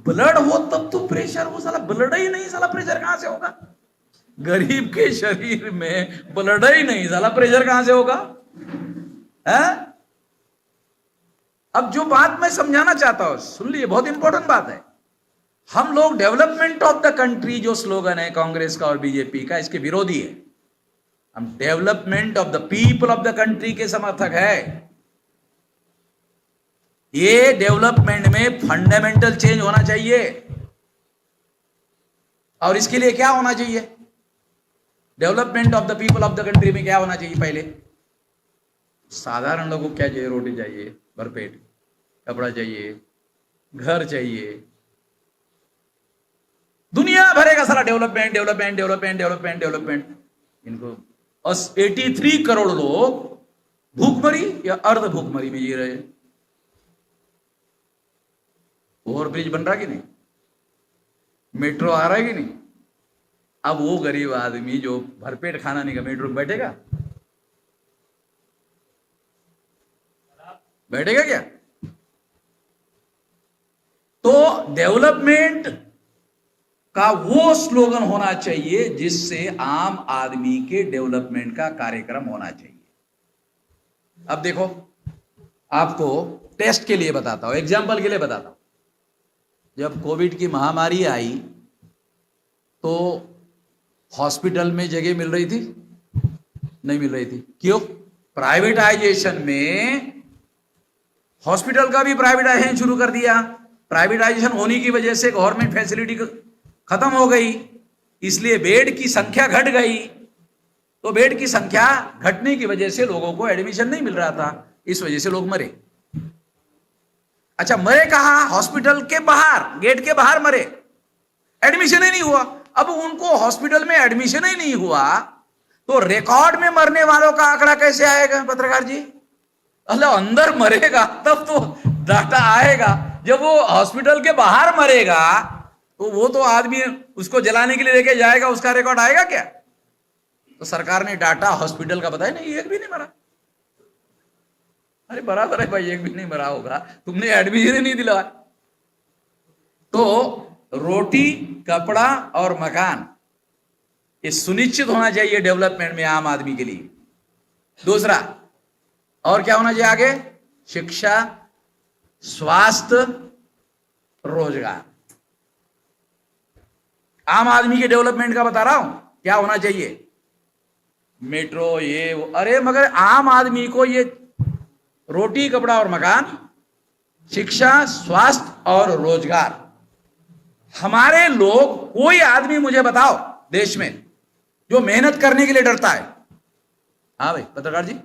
ब्लड हो तब तो प्रेशर, वो साला ब्लड ही नहीं, साला प्रेशर कहां से होगा? गरीब के शरीर में ब्लड ही नहीं, साला प्रेशर कहां से होगा? है? अब जो बात मैं समझाना चाहता हूं सुन लीजिए, बहुत इंपॉर्टेंट बात है। हम लोग डेवलपमेंट ऑफ द कंट्री जो स्लोगन है कांग्रेस का और बीजेपी का, इसके विरोधी है। हम development of the people of the country के समर्थक है। ये डेवलपमेंट में फंडामेंटल चेंज होना चाहिए, और इसके लिए क्या होना चाहिए? Development of the people of the country में क्या होना चाहिए? पहले साधारण लोगों को क्या चाहिए? रोटी चाहिए भरपेट, कपड़ा चाहिए, घर चाहिए। दुनिया भरेगा सारा development development development development development. इनको 83 करोड़ लोग भूखमरी या अर्ध भूखमरी में जी रहे। ओवरब्रिज बन रहा कि नहीं? मेट्रो आ रहा है कि नहीं? अब वो गरीब आदमी जो भरपेट खाना नहीं का मेट्रो में बैठेगा? बैठेगा क्या? तो डेवलपमेंट का वो स्लोगन होना चाहिए जिससे आम आदमी के डेवलपमेंट का कार्यक्रम होना चाहिए। अब देखो, आपको टेस्ट के लिए बताता हूं, एग्जाम्पल के लिए बताता हूं। जब कोविड की महामारी आई तो हॉस्पिटल में जगह मिल रही थी? नहीं मिल रही थी। क्यों? प्राइवेटाइजेशन में हॉस्पिटल का भी प्राइवेटाइजेशन शुरू कर दिया। प्राइवेटाइजेशन होने की वजह से गवर्नमेंट फैसिलिटी खत्म हो गई, इसलिए बेड की संख्या घट गई। तो बेड की संख्या घटने की वजह से लोगों को एडमिशन नहीं मिल रहा था, इस वजह से लोग मरे। अच्छा, मरे कहां? हॉस्पिटल के बाहर, गेट के बाहर मरे, एडमिशन ही नहीं हुआ। अब उनको हॉस्पिटल में एडमिशन ही नहीं हुआ तो रिकॉर्ड में मरने वालों का आंकड़ा कैसे आएगा पत्रकार जी? अल्लाह, अंदर मरेगा तब तो डाटा आएगा। जब वो हॉस्पिटल के बाहर मरेगा तो वो तो आदमी उसको जलाने के लिए लेके जाएगा, उसका रिकॉर्ड आएगा क्या? तो सरकार ने डाटा हॉस्पिटल का बताया नहीं, एक भी नहीं मरा। अरे बराबर है भाई, एक भी नहीं मरा होगा, तुमने एडमिशन ही नहीं दिला। तो रोटी, कपड़ा और मकान ये सुनिश्चित होना चाहिए डेवलपमेंट में आम आदमी के लिए। दूसरा, और क्या होना चाहिए आगे? शिक्षा, स्वास्थ्य, रोजगार। आम आदमी के डेवलपमेंट का बता रहा हूं क्या होना चाहिए। मेट्रो ये वो, अरे मगर आम आदमी को ये रोटी, कपड़ा और मकान, शिक्षा, स्वास्थ्य और रोजगार। हमारे लोग, कोई आदमी मुझे बताओ देश में जो मेहनत करने के लिए डरता है? हाँ भाई पत्रकार जी,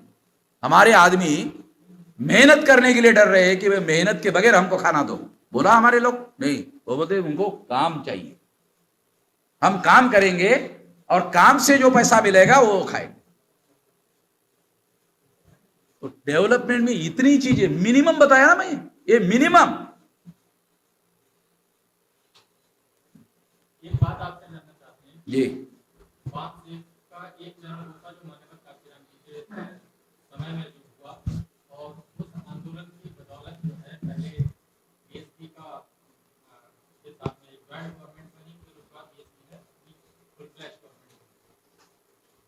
हमारे आदमी मेहनत करने के लिए डर रहे हैं कि भाई मेहनत के बगैर हमको खाना दो। बोला हमारे लोग नहीं, वो बोलते उनको काम चाहिए, हम काम करेंगे और काम से जो पैसा मिलेगा वो खाएंगे। तो डेवलपमेंट में इतनी चीजें, मिनिमम बताया ना मैं, ये मिनिमम। एक बात आपसे जानना चाहते हैं जी, वाक का एक जनरल होता जो मानवता काशीराम जी के समय में जो हुआ, और उस आंदोलन की बदौलत जो है पहले बीएसपी का के साथ में एक ज्वाइंट गवर्नमेंट बनी, फिर उसके बाद बीएसपी है फुल फ्लैश गवर्नमेंट।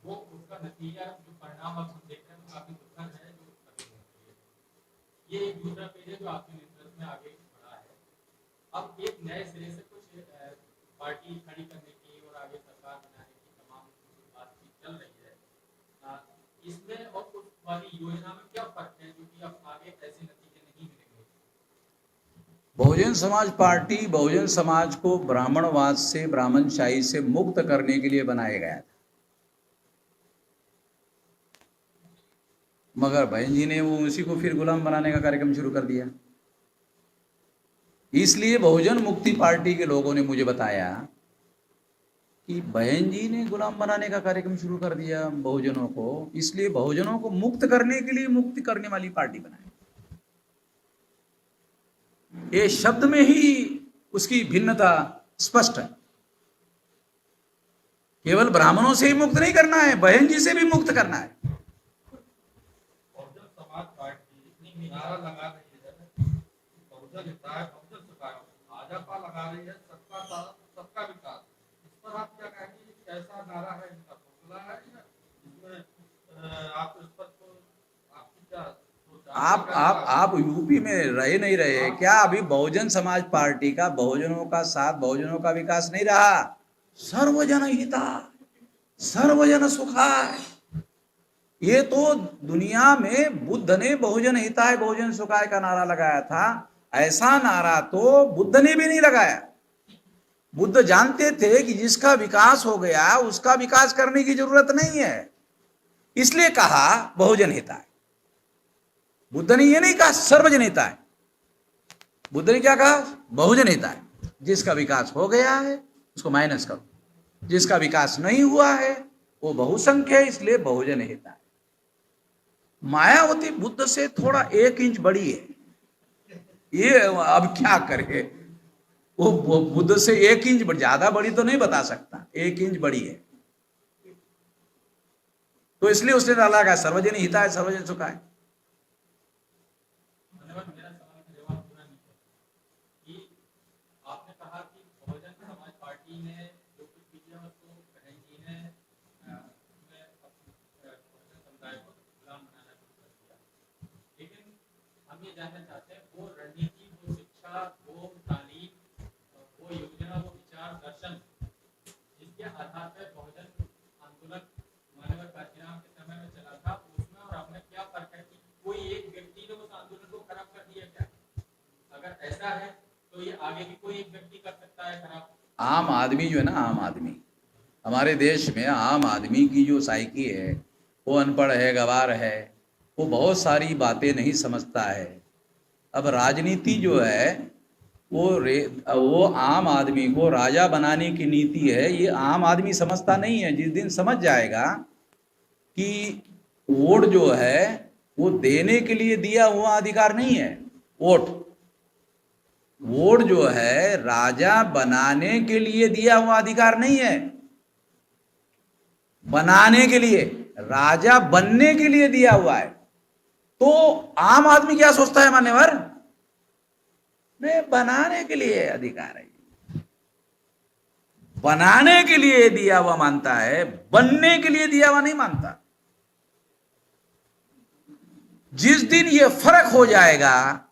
वो उसका नतीजा जो परिणाम अब हम देख रहे हैं वो काफी दुखद है। जो ये एक दूसरा पेज है जो आपके नेतृत्व में आगे बढ़ा है। अब एक नए सिरे से कुछ पार्टी खड़ी करने की और आगे सरकार बनाने की तमाम बातचीत चल रही है। इसमें और उस वाली योजना में क्या फर्क है जो कि अब आगे ऐसे नतीजे नहीं मिलेंगे? बहुजन समाज पार्टी बहुजन समाज को ब्राह्मणवाद से, ब्राह्मणशाही से मुक्त करने के लिए बनाया गया था, मगर बहन जी ने वो उसी को फिर गुलाम बनाने का कार्यक्रम शुरू कर दिया। इसलिए बहुजन मुक्ति पार्टी के लोगों ने मुझे बताया कि बहन जी ने गुलाम बनाने का कार्यक्रम शुरू कर दिया बहुजनों को, इसलिए बहुजनों को मुक्त करने के लिए मुक्ति करने वाली पार्टी बनाई। ये शब्द में ही उसकी भिन्नता स्पष्ट है। केवल ब्राह्मणों से ही मुक्त नहीं करना है, बहन जी से भी मुक्त करना है। बहुजन समाज पार्टी नारा लगा रही है बहुजन हिताय बहुजन सुखाय, भाजपा लगा रही है सबका साथ सबका विकास। इस पर आप क्या कहेंगे, कैसा नारा है इनका, फॉर्मूला है या इसमें आप इस पर तो आपकी क्या सोच है? आप यूपी में रहे नहीं रहे क्या? अभी बहुजन समाज पार्टी का बहुजनों का साथ, बहुजनों का विकास नहीं रहा। सर्वजन हिताय सर्वजन सुखाय, ये तो दुनिया में बुद्ध ने बहुजन हिताय बहुजन सुखाय का नारा लगाया था। ऐसा नारा तो बुद्ध ने भी नहीं लगाया। बुद्ध जानते थे कि जिसका विकास हो गया उसका विकास करने की जरूरत नहीं है, इसलिए कहा बहुजन हिताय। बुद्ध ने ये नहीं कहा सर्वजन हिताय, बुद्ध ने क्या कहा? बहुजन हिताय। जिसका विकास हो गया है उसको माइनस करो, जिसका विकास नहीं हुआ है वो बहुसंख्य है, इसलिए बहुजन हिताय। मायावती बुद्ध से थोड़ा 1 इंच बड़ी है, ये अब क्या करे, वो बुद्ध से 1 इंच ज्यादा बड़ी तो नहीं बता सकता, 1 इंच बड़ी है, तो इसलिए उसने डाला का सर्वजन हिताय सर्वजन सुखाय। मेरा सवाल का जवाब पूरा नहीं है कि आपने कहा कि बहुजन समाज पार्टी ने जो कुछ भी किया उसको बहन जी ने बहुजन समुदाय को गुलाम बनाना शुरू कर दिया, लेकिन हम ये जानना चाहते हैं वो रणनीति, वो शिक्षा, वो तालीम, वो योजना, वो विचार दर्शन जिसके आधार पर बहुजन आंदोलन मानव काशीराम के समय में चला था, उसमें और अब में क्या फर्क है कि कोई एक व्यक्ति ने उस आंदोलन को खराब कर दिया क्या? अगर ऐसा है तो ये आगे भी कोई एक व्यक्ति कर सकता है खराब? आम आदमी जो है ना, आम आदमी हमारे देश में आम आदमी की जो साइकी है, वो अनपढ़ है, गवार है, वो बहुत सारी बातें नहीं समझता है। अब राजनीति जो है वो आम आदमी को राजा बनाने की नीति है, ये आम आदमी समझता नहीं है। जिस दिन समझ जाएगा कि वोट जो है वो देने के लिए दिया हुआ अधिकार नहीं है, वोट जो है राजा बनाने के लिए दिया हुआ अधिकार नहीं है, बनाने के लिए, राजा बनने के लिए दिया हुआ है। तो आम आदमी क्या सोचता है मान्यवर? नहीं, बनाने के लिए अधिकार है, बनाने के लिए दिया हुआ मानता है, बनने के लिए दिया हुआ नहीं मानता। जिस दिन ये फर्क हो जाएगा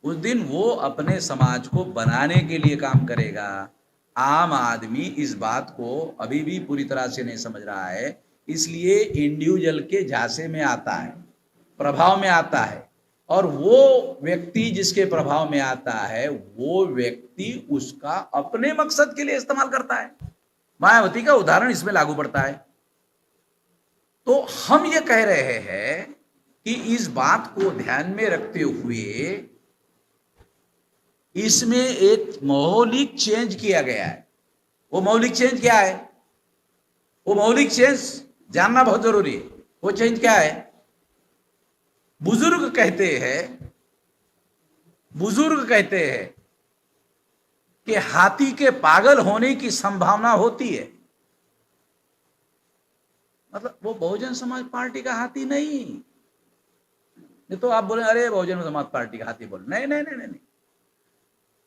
उस दिन वो अपने समाज को बनाने के लिए काम करेगा। आम आदमी इस बात को अभी भी पूरी तरह से नहीं समझ रहा है, इसलिए इंडिविजुअल के झांसे में आता है, प्रभाव में आता है, और वो व्यक्ति जिसके प्रभाव में आता है वो व्यक्ति उसका अपने मकसद के लिए इस्तेमाल करता है। मायावती का उदाहरण इसमें लागू पड़ता है। तो हम ये कह रहे हैं कि इस बात को ध्यान में रखते हुए इसमें एक मौलिक चेंज किया गया है। वो मौलिक चेंज क्या है? वो मौलिक चेंज जानना बहुत जरूरी है। वो चेंज क्या है? बुजुर्ग कहते हैं कि हाथी के पागल होने की संभावना होती है। मतलब वो बहुजन समाज पार्टी का हाथी नहीं तो आप बोले अरे बहुजन समाज पार्टी का हाथी बोल, नहीं नहीं नहीं नहीं,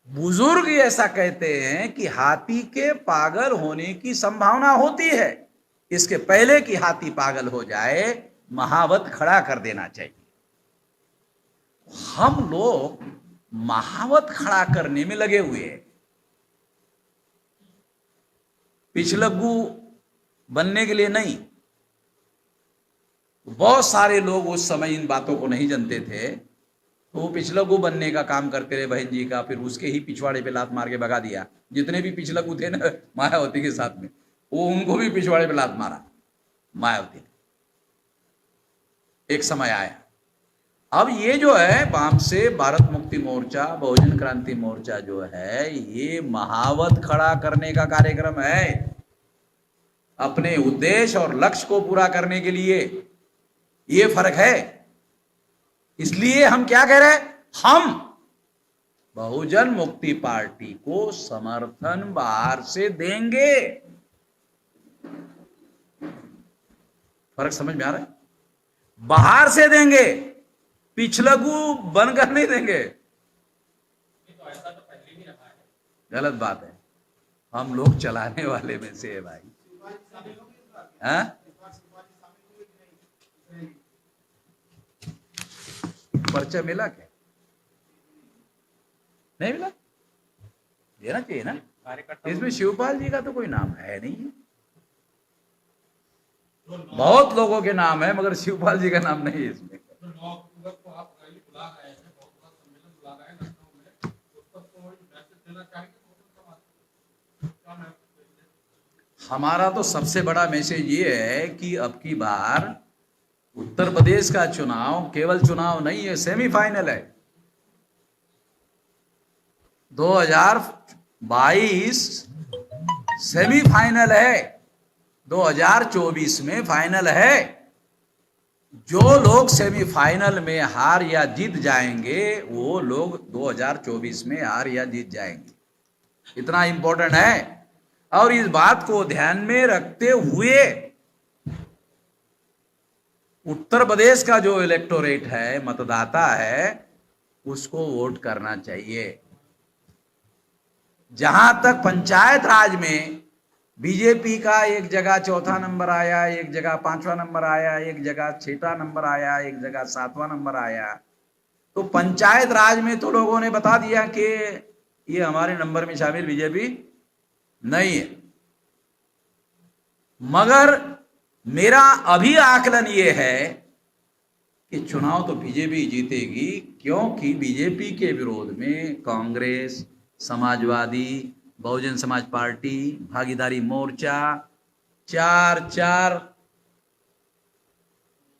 बुजुर्ग ऐसा कहते हैं कि हाथी के पागल होने की संभावना होती है, इसके पहले कि हाथी पागल हो जाए महावत खड़ा कर देना चाहिए। हम लोग महावत खड़ा करने में लगे हुए हैं, पिछलग्गू बनने के लिए नहीं। बहुत सारे लोग उस समय इन बातों को नहीं जानते थे, तो वो पिछलग्गू बनने का काम करते रहे बहन जी का, फिर उसके ही पिछवाड़े पे लात मार के भगा दिया। जितने भी पिछलग्गू थे ना मायावती के साथ में, वो उनको भी पिछवाड़े पे लात मारा मायावती ने। एक समय आया। अब ये जो है वाम से भारत मुक्ति मोर्चा, बहुजन क्रांति मोर्चा जो है, ये महावत खड़ा करने का कार्यक्रम है, अपने उद्देश्य और लक्ष्य को पूरा करने के लिए। ये फर्क है। इसलिए हम क्या कह रहे हैं? बहुजन मुक्ति पार्टी को समर्थन बाहर से देंगे। फर्क समझ में आ रहा है? बाहर से देंगे, पिछलगू बनकर नहीं देंगे। तो ऐसा तो पहले भी रहा है। गलत बात है, हम लोग चलाने वाले में से है भाई। हाँ? पर्चा मिला क्या? नहीं मिला? देना चाहिए ना। कार्यकर्ता इसमें शिवपाल जी का तो कोई नाम है नहीं। बहुत लोगों के नाम है मगर शिवपाल जी का नाम नहीं है इसमें। जो 9 अक्टूबर को आप रैली बुला रहे हैं, बहुत बड़ा सम्मेलन बुला रहे हैं लखनऊ में, उस पर कोई मैसेज देना चाहेंगे बहुजन समाज को? क्या मैसेज देंगे? हमारा तो सबसे बड़ा मैसेज ये है कि अब की बार उत्तर प्रदेश का चुनाव केवल चुनाव नहीं है, सेमीफाइनल है। 2022 सेमीफाइनल है, 2024 में फाइनल है। जो लोग सेमीफाइनल में हार या जीत जाएंगे वो लोग 2024 में हार या जीत जाएंगे। इतना इंपॉर्टेंट है। और इस बात को ध्यान में रखते हुए उत्तर प्रदेश का जो इलेक्टोरेट है, मतदाता है, उसको वोट करना चाहिए। जहां तक पंचायत राज में बीजेपी का एक जगह 4था नंबर आया, एक जगह 5वां नंबर आया, एक जगह 6वां नंबर आया, एक जगह 7वां नंबर आया, तो पंचायत राज में तो लोगों ने बता दिया कि ये हमारे नंबर में शामिल बीजेपी नहीं है। मगर मेरा अभी आकलन ये है कि चुनाव तो बीजेपी जीतेगी, क्योंकि बीजेपी के विरोध में कांग्रेस, समाजवादी, बहुजन समाज पार्टी, भागीदारी मोर्चा, चार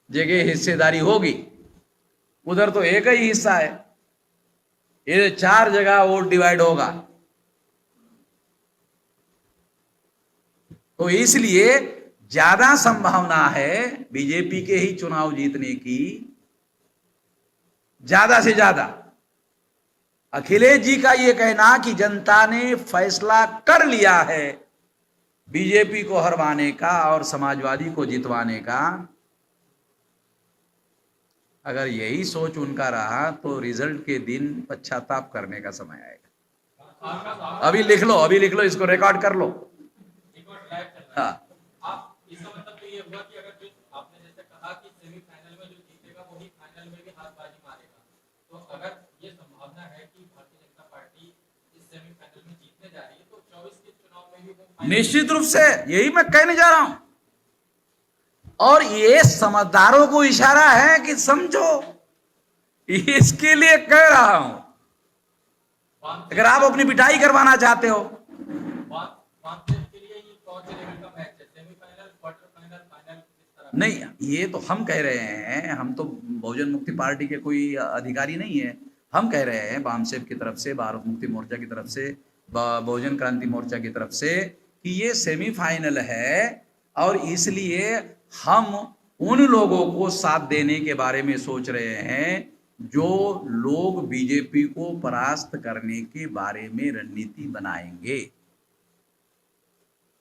जगह हिस्सेदारी होगी। उधर तो एक ही हिस्सा है, ये 4 जगह वोट डिवाइड होगा। तो इसलिए ज्यादा संभावना है बीजेपी के ही चुनाव जीतने की, ज्यादा से ज्यादा। अखिलेश जी का यह कहना कि जनता ने फैसला कर लिया है बीजेपी को हरवाने का और समाजवादी को जितवाने का, अगर यही सोच उनका रहा तो रिजल्ट के दिन पश्चाताप करने का समय आएगा। अभी लिख लो, इसको रिकॉर्ड कर लो। हाँ, आप इसका मतलब तो ये हुआ कि अगर जो आपने जैसे कहा कि सेमीफाइनल में जो जीतेगा वही फाइनल में भी हाथबाजी मारेगा, तो अगर ये संभावना है कि भारतीय जनता पार्टी इस सेमीफाइनल में जीतने जा रही है, तो 24 के चुनाव में भी वो फाइनल निश्चित रूप से यही मैं कहने जा रहा हूं। और ये समझदारों को इशारा है कि समझो, इसके लिए कह रहा हूं। अगर आप अपनी पिटाई करवाना चाहते हो, के लिए ये कौन से लेवल का मैच है, सेमीफाइनल, क्वार्टर फाइनल, फाइनल, किस तरह? नहीं, ये तो हम कह रहे हैं, हम तो बहुजन मुक्ति पार्टी के कोई अधिकारी नहीं है। हम कह रहे हैं बामसेफ की तरफ से, भारत मुक्ति मोर्चा की तरफ से, बहुजन क्रांति मोर्चा की तरफ से कि ये सेमीफाइनल है और इसलिए हम उन लोगों को साथ देने के बारे में सोच रहे हैं जो लोग बीजेपी को परास्त करने के बारे में रणनीति बनाएंगे।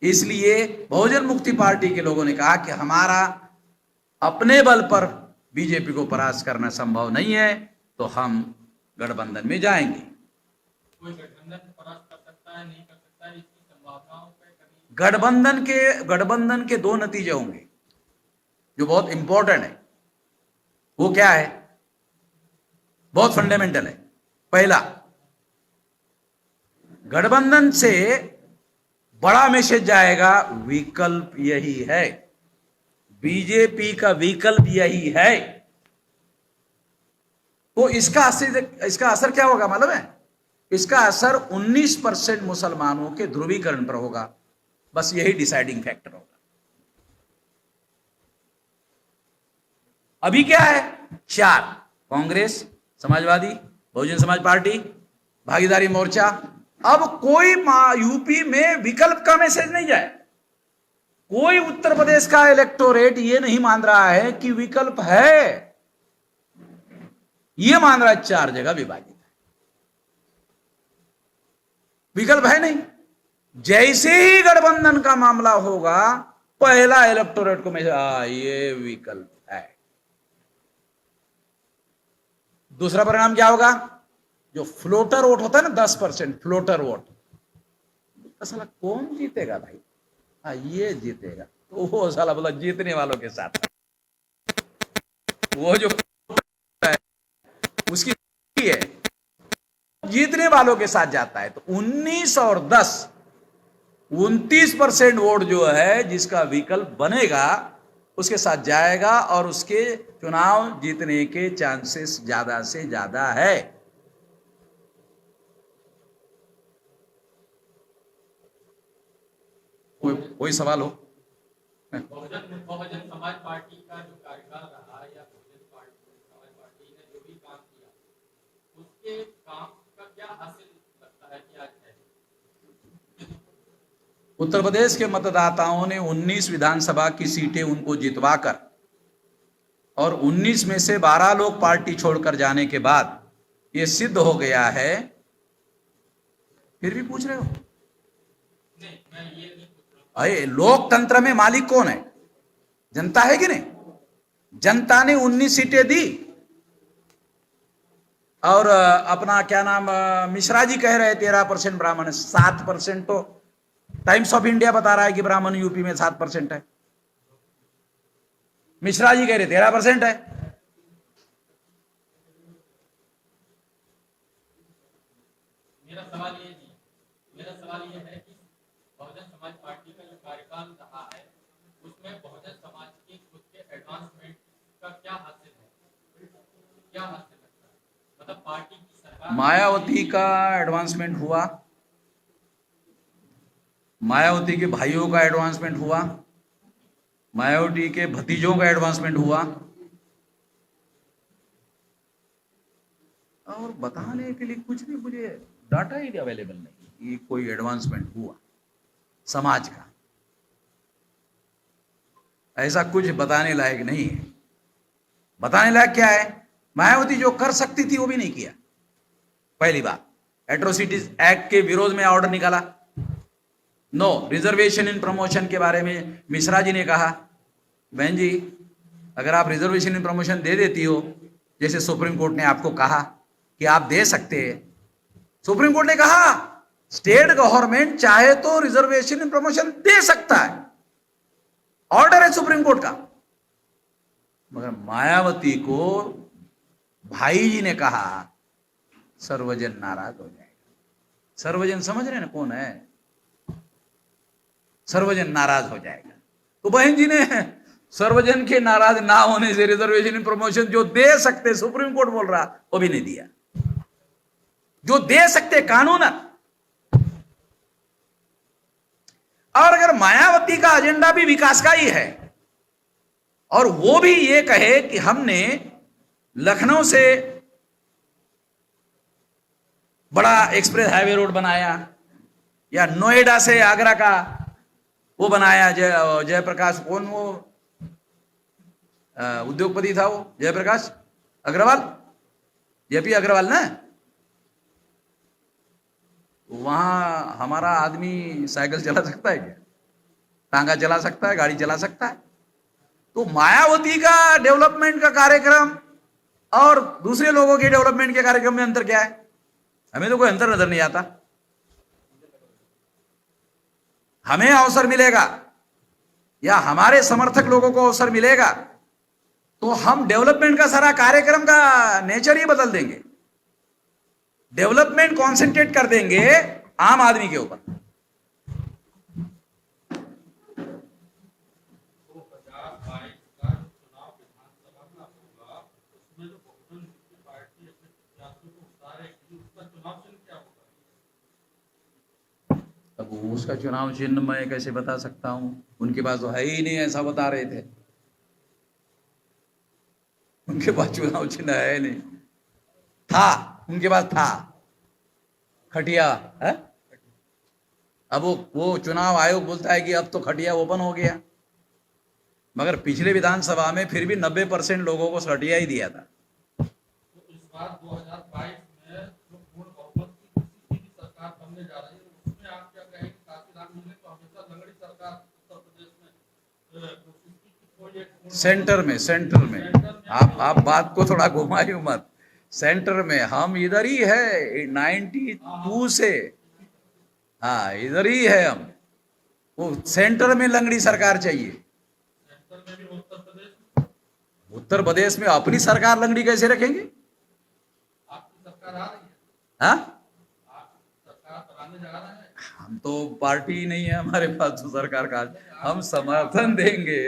इसलिए बहुजन मुक्ति पार्टी के लोगों ने कहा कि हमारा अपने बल पर बीजेपी को परास्त करना संभव नहीं है, तो हम गठबंधन में जाएंगे। कोई गठबंधन परास्त कर सकता है, नहीं कर सकता है, इसकी संभावनाओं पे कभी गठबंधन के 2 नतीजे होंगे जो बहुत इंपॉर्टेंट है। वो क्या है? बहुत फंडामेंटल है। पहला, गठबंधन से बड़ा मैसेज जाएगा, विकल्प यही है, बीजेपी का विकल्प यही है। तो इसका असर क्या होगा मालूम है? इसका असर 19% मुसलमानों के ध्रुवीकरण पर होगा। बस यही डिसाइडिंग फैक्टर होगा। अभी क्या है? 4, कांग्रेस, समाजवादी, बहुजन समाज पार्टी, भागीदारी मोर्चा। अब कोई यूपी में विकल्प का मैसेज नहीं जाए। कोई उत्तर प्रदेश का इलेक्टोरेट ये नहीं मान रहा है कि विकल्प है, ये मान रहा है 4 जगह विभाजित है। विकल्प है नहीं। जैसे ही गठबंधन का मामला होगा, पहला इलेक्टोरेट को में ये विकल्प है। दूसरा परिणाम क्या होगा? जो फ्लोटर वोट होता है ना, 10% फ्लोटर वोट, साला कौन जीतेगा भाई? हाँ, ये जीतेगा। तो वो साला बोला जीतने वालों के साथ, वो जो है उसकी है, जीतने वालों के साथ जाता है। तो 19 और 10, 29% वोट जो है जिसका विकल्प बनेगा उसके साथ जाएगा और उसके चुनाव जीतने के चांसेस ज्यादा से ज्यादा है। कोई सवाल हो? बहुजन समाज पार्टी का जो कार्यकाल रहा या समाज पार्टी ने जो भी काम किया, उसके काम का क्या हासिल लगता है कि आज है? उत्तर प्रदेश के मतदाताओं ने 19 विधानसभा की सीटें उनको जितवाकर और 19 में से 12 लोग पार्टी छोड़कर जाने के बाद यह सिद्ध हो गया है। फिर भी पूछ रहे हो? नहीं, मैं ये नहीं पूछ रहा। अरे, लोकतंत्र में मालिक कौन है? जनता है कि नहीं? जनता ने 19 सीटें दी और अपना क्या नाम, मिश्रा जी कह रहे 13% ब्राह्मण है, 7% तो टाइम्स ऑफ इंडिया बता रहा है कि ब्राह्मण यूपी में 7% है। मिश्रा जी कह रहे 13% है। मेरा सवाल ये नहीं, मेरा सवाल ये है कि बहुजन समाज पार्टी का जो कार्यकाल रहा है उसमें बहुजन समाज के खुद के एडवांसमेंट का क्या हासिल है, क्या हासिल लगता है? मतलब पार्टी की सरकार, मायावती का एडवांसमेंट हुआ, मायावती के भाइयों का एडवांसमेंट हुआ, मायावती के भतीजों का एडवांसमेंट हुआ, और बताने के लिए कुछ भी मुझे डाटा ही अवेलेबल नहीं कि कोई एडवांसमेंट हुआ समाज का। ऐसा कुछ बताने लायक नहीं है। बताने लायक क्या है? मायावती जो कर सकती थी वो भी नहीं किया। पहली बात, एट्रोसिटीज एक्ट के विरोध में ऑर्डर निकाला। नो रिजर्वेशन इन प्रमोशन के बारे में मिश्रा जी ने कहा, बहन जी अगर आप रिजर्वेशन इन प्रमोशन दे देती हो, जैसे सुप्रीम कोर्ट ने आपको कहा कि आप दे सकते हैं, सुप्रीम कोर्ट ने कहा स्टेट गवर्नमेंट चाहे तो रिजर्वेशन इन प्रमोशन दे सकता है, ऑर्डर है सुप्रीम कोर्ट का। मगर मायावती को भाई जी ने कहा, सर्वजन नाराज हो जाएगा। सर्वजन समझ रहे हैं ना कौन है? सर्वजन नाराज हो जाएगा। तो बहन जी ने सर्वजन के नाराज ना होने से रिजर्वेशन इन प्रमोशन जो दे सकते, सुप्रीम कोर्ट बोल रहा, वो भी नहीं दिया। जो दे सकते कानून। और अगर मायावती का एजेंडा भी विकास का ही है और वो भी ये कहे कि हमने लखनऊ से बड़ा एक्सप्रेस हाईवे रोड बनाया या नोएडा से आगरा का वो बनाया, जयप्रकाश कौन वो उद्योगपति था, वो जयप्रकाश अग्रवाल, जेपी अग्रवाल ना, वहां हमारा आदमी साइकिल चला सकता है क्या? टांगा चला सकता है, गाड़ी चला सकता है? तो मायावती का डेवलपमेंट का कार्यक्रम और दूसरे लोगों के डेवलपमेंट के कार्यक्रम में अंतर क्या है? हमें तो कोई अंतर नजर नहीं आता। हमें अवसर मिलेगा या हमारे समर्थक लोगों को अवसर मिलेगा तो हम डेवलपमेंट का सारा कार्यक्रम का नेचर ही बदल देंगे। डेवलपमेंट कॉन्सेंट्रेट कर देंगे आम आदमी के ऊपर। 2022 का चुनाव विधानसभा का होगा, उसमें जो बहुजन पार्टी अपने प्रत्याशियों को उतारेगी, उसका चुनाव चिन्ह क्या होगा? अब उसका चुनाव चिन्ह मैं कैसे बता सकता हूं? उनके पास तो है ही नहीं, ऐसा बता रहे थे। उनके पास चुनाव चिन्ह है नहीं, था उनके पास था खटिया है। अब वो चुनाव आयोग बोलता है कि अब तो खटिया ओपन हो गया, मगर पिछले विधानसभा में फिर भी 90% लोगों को खटिया ही दिया था। तो इस बार 2022 में जो पूर्ण बहुमत की किसी की भी सरकार बनने जा रही है, सेंटर में आप बात को थोड़ा घुमाइयो मत। सेंटर में हम इधर ही है 92 से, हाँ इधर ही है हम। वो सेंटर में लंगड़ी सरकार चाहिए। सेंटर में भी उत्तर प्रदेश, उत्तर प्रदेश में अपनी सरकार लंगड़ी कैसे रखेंगे? आपकी सरकार आ रही है, हाँ, आप सरकार चलाने जा रहे हैं। हम तो पार्टी नहीं है हमारे पास तो सरकार का, हम समर्थन देंगे।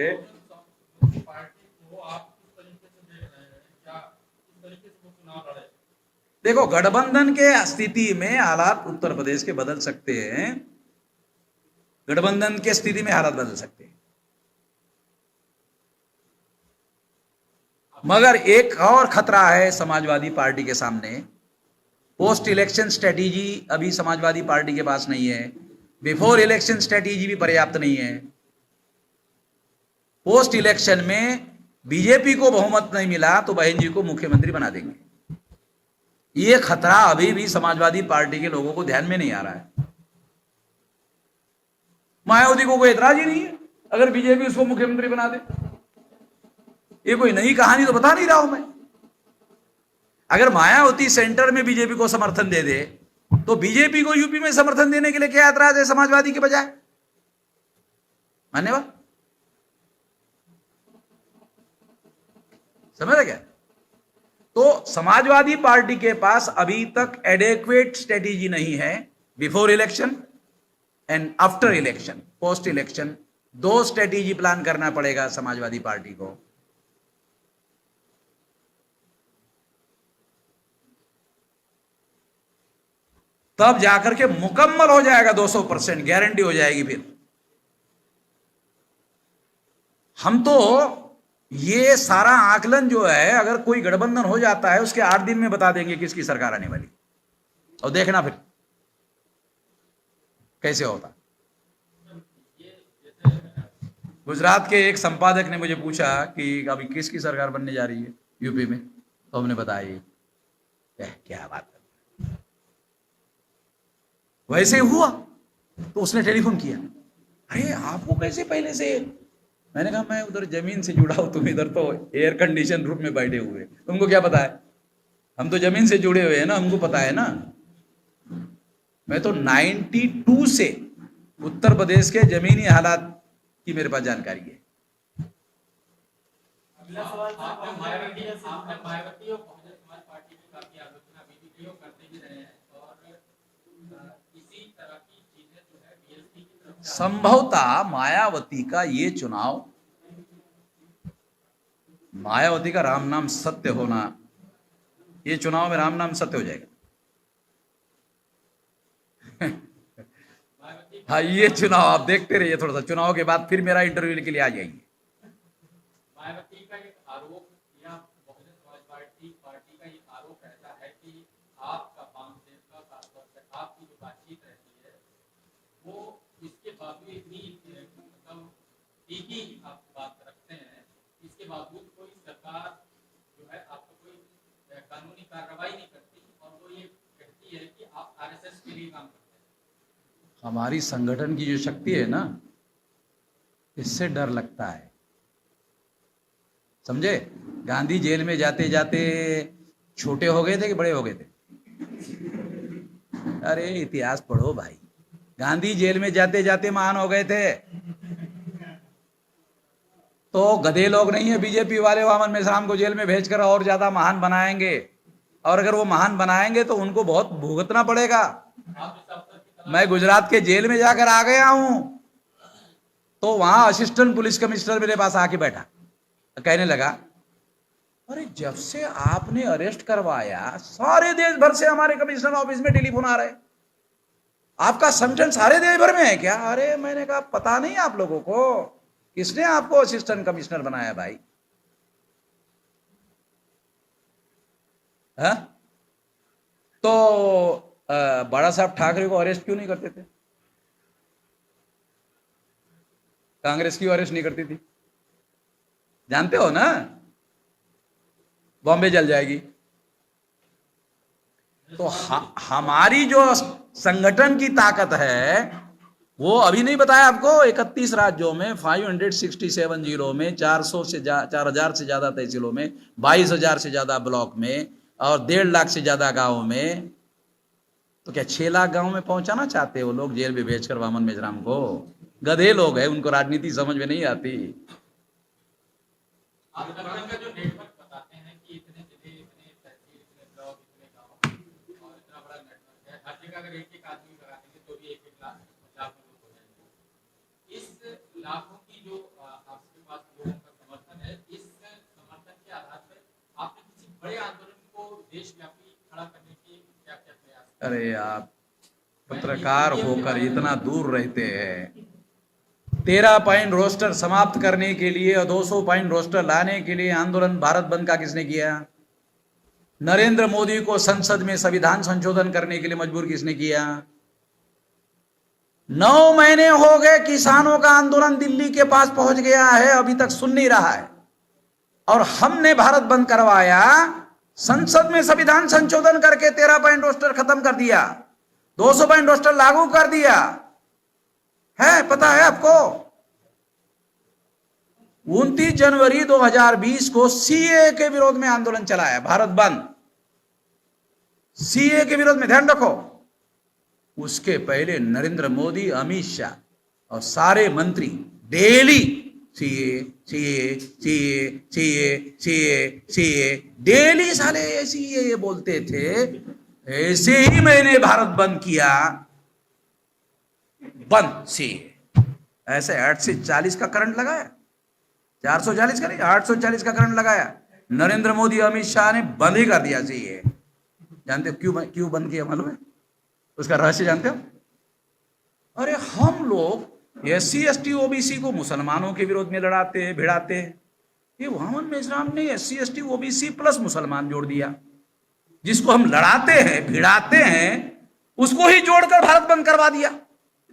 पार्टी को आप किस तरीके से देख रहे हैं, क्या किस तरीके से वो चुनाव लड़े? देखो गठबंधन के स्थिति में हालात उत्तर प्रदेश के बदल सकते हैं, गठबंधन के स्थिति में हालात बदल सकते हैं, मगर एक और खतरा है समाजवादी पार्टी के सामने। पोस्ट इलेक्शन स्ट्रेटेजी अभी समाजवादी पार्टी के पास नहीं है, बिफोर इलेक्शन स्ट्रेटेजी भी पर्याप्त नहीं है। पोस्ट इलेक्शन में बीजेपी को बहुमत नहीं मिला तो बहन जी को मुख्यमंत्री बना देंगे। ये खतरा अभी भी समाजवादी पार्टी के लोगों को ध्यान में नहीं आ रहा है। मायावती को कोई एतराज ही नहीं है अगर बीजेपी उसको मुख्यमंत्री बना दे। ये कोई नई कहानी तो बता नहीं रहा हूं मैं। अगर मायावती सेंटर में बीजेपी को समर्थन दे दे तो बीजेपी को यूपी में समर्थन देने के लिए क्या एतराज है समाजवादी के बजाय? मान्यवर समझ रहे क्या? तो समाजवादी पार्टी के पास अभी तक एडेक्वेट स्ट्रेटेजी नहीं है। Before election and after election, post election, दो स्ट्रेटेजी प्लान करना पड़ेगा समाजवादी पार्टी को। तब जाकर के मुकम्मल हो जाएगा, 200% गारंटी हो जाएगी। फिर हम तो ये सारा आकलन जो है, अगर कोई गठबंधन हो जाता है उसके 8 दिन में बता देंगे किसकी सरकार आने वाली, और देखना फिर कैसे होता। गुजरात के एक संपादक ने मुझे पूछा कि अभी किसकी सरकार बनने जा रही है यूपी में, तो हमने बताया ये क्या बात है। वैसे हुआ तो उसने टेलीफोन किया, अरे आपको कैसे पहले से? मैंने कहा मैं उधर जमीन से जुड़ा हूं, तुम इधर तो एयर कंडीशन रूम में बैठे हुए, तुमको क्या पता है? हम तो जमीन से जुड़े हुए हैं ना, हमको पता है ना। मैं तो 92 से उत्तर प्रदेश के जमीनी हालात की मेरे पास जानकारी है। अगला सवाल सर, आपने मायावती और कांग्रेस बहुजन समाज पार्टी की काफी आलोचना अभी भी करते ही रहे हैं, और इसी तरह की चीजें जो है बीएसपी की तरफ से संभवतः मायावती का ये चुनाव, मायावती का राम नाम सत्य होना, ये चुनाव में राम नाम सत्य हो जाएगा। हाँ ये चुनाव आप देखते रहिए, थोड़ा सा चुनाव के बाद फिर मेरा इंटरव्यू के लिए आ जाएंगे। मायावती का एक आरोप या बहुजन समाज पार्टी का ये आरोप रहता है कि आपका वामसेन का खासतौर से आपकी जो बातचीत रहती है वो इसके बावजूद इतनी मतलब तीखी आप बात रखते हैं, इसके बावजूद कोई सरकार जो है आपको कोई कानूनी कार्रवाई नहीं करती, और वो ये कहती है कि आप आरएसएस के लिए काम करते हैं। हमारी संगठन की जो शक्ति है ना, इससे डर लगता है, समझे? गांधी जेल में जाते जाते छोटे हो गए थे कि बड़े हो गए थे? अरे इतिहास पढ़ो भाई, गांधी जेल में जाते जाते महान हो गए थे। तो गधे लोग नहीं है बीजेपी वाले, वामन मेश्राम को जेल में भेजकर और ज्यादा महान बनाएंगे, और अगर वो महान बनाएंगे तो उनको बहुत भुगतना पड़ेगा। मैं गुजरात के जेल में जाकर आ गया हूं, तो वहां असिस्टेंट पुलिस कमिश्नर मेरे पास आके बैठा, कहने लगा अरे जब से आपने अरेस्ट करवाया सारे देश भर से हमारे कमिश्नर ऑफिस में टेलीफोन आ रहे, आपका संगठन सारे देश भर में है क्या? अरे मैंने कहा पता नहीं आप लोगों को, किसने आपको असिस्टेंट कमिश्नर बनाया भाई? हाँ? तो बड़ा साहब ठाकरे को अरेस्ट क्यों नहीं करते थे? कांग्रेस क्यों अरेस्ट नहीं करती थी? जानते हो ना, बॉम्बे जल जाएगी। तो हमारी जो संगठन की ताकत है वो अभी नहीं बताया आपको, 31 राज्यों में 567 जिलों में 4,000 से ज्यादा तहसीलों में 22,000 से ज्यादा ब्लॉक में और 1.5 लाख से ज्यादा गांवों में, तो क्या 6 लाख गांव में पहुंचाना चाहते हो लोग जेल में भेजकर वामन मेश्राम को? गधे लोग हैं, उनको राजनीति समझ में नहीं आती। आप संगठन का जो नेटवर्क बताते हैं कि इतने जिले, इतने तहसील, इतने ब्लॉक, इतने गांव और इतना बड़ा नेटवर्क है, हर जगह अगर एक आदमी लगा देंगे तो भी 1-1 लाख लोग हो जाएंगे। इस लाखों की जो आपके पास लोगों का समर्थन है, इस समर्थन के आधार पर आपने किसी बड़े आंदोलन को देशव्यापी खड़ा करने के क्या क्या प्रयास? अरे आप पत्रकार होकर इतना दूर रहते हैं, 13 पॉइंट रोस्टर समाप्त करने के लिए और 200 पॉइंट रोस्टर लाने के लिए आंदोलन भारत बंद का किसने किया? नरेंद्र मोदी को संसद में संविधान संशोधन करने के लिए मजबूर किसने किया? 9 महीने हो गए, किसानों का आंदोलन दिल्ली के पास पहुंच गया है, अभी तक सुन नहीं रहा है, और हमने भारत बंद करवाया, संसद में संविधान संशोधन करके 13 पॉइंट रोस्टर खत्म कर दिया, 200 पॉइंट रोस्टर लागू कर दिया है। पता है आपको 29 जनवरी 2020 को सीए के विरोध में आंदोलन चला है, भारत बंद, सीए के विरोध में, ध्यान रखो। उसके पहले नरेंद्र मोदी, अमित शाह और सारे मंत्री daily CA CA CA CA CA CA daily साले सीए बोलते थे। ऐसे ही मैंने भारत बंद किया, बंद सीए, ऐसे 8 से 40 का करंट लगाया, 440 का नहीं, 840 का करंट लगाया। नरेंद्र मोदी, अमित शाह ने बंद ही कर दिया सीए। जानते हो क्यों बंद किया? मालूम है उसका रहस्य? जानते हो? अरे हम लोग SC ST OBC को मुसलमानों के विरोध में लड़ाते हैं, भिड़ाते हैं, ये वामन मेश्राम ने SC ST OBC प्लस मुसलमान जोड़ दिया। जिसको हम लड़ाते हैं, भिड़ाते हैं, उसको ही जोड़कर भारत बंद करवा दिया।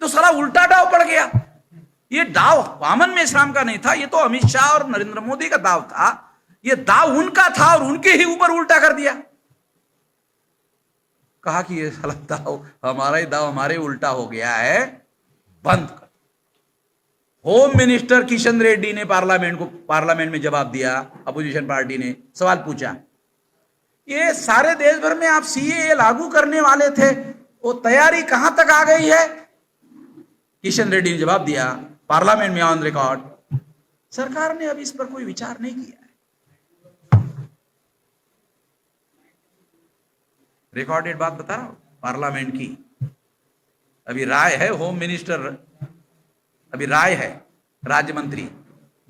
तो साला उल्टा दाव पड़ गया। ये दाव वामन मेश्राम का नहीं था, ये तो अमित शाह और नरेंद्र मोदी का दाव था। ये दाव उनका था और उनके ही ऊपर उल्टा कर दिया। कहा कि ये साला दाव हमारा ही दाव हमारे उल्टा हो गया है, बंद कर। होम मिनिस्टर किशन रेड्डी ने पार्लियामेंट में जवाब दिया, अपोजिशन पार्टी ने सवाल पूछा, ये सारे देश भर में आप सीए लागू करने वाले थे, वो तैयारी कहां तक आ गई है? किशन रेड्डी ने जवाब दिया पार्लियामेंट में ऑन रिकॉर्ड, सरकार ने अभी इस पर कोई विचार नहीं किया है। रिकॉर्डेड बात बता रहा हूं पार्लियामेंट की। अभी राय है, होम मिनिस्टर अभी राय है, राज्य मंत्री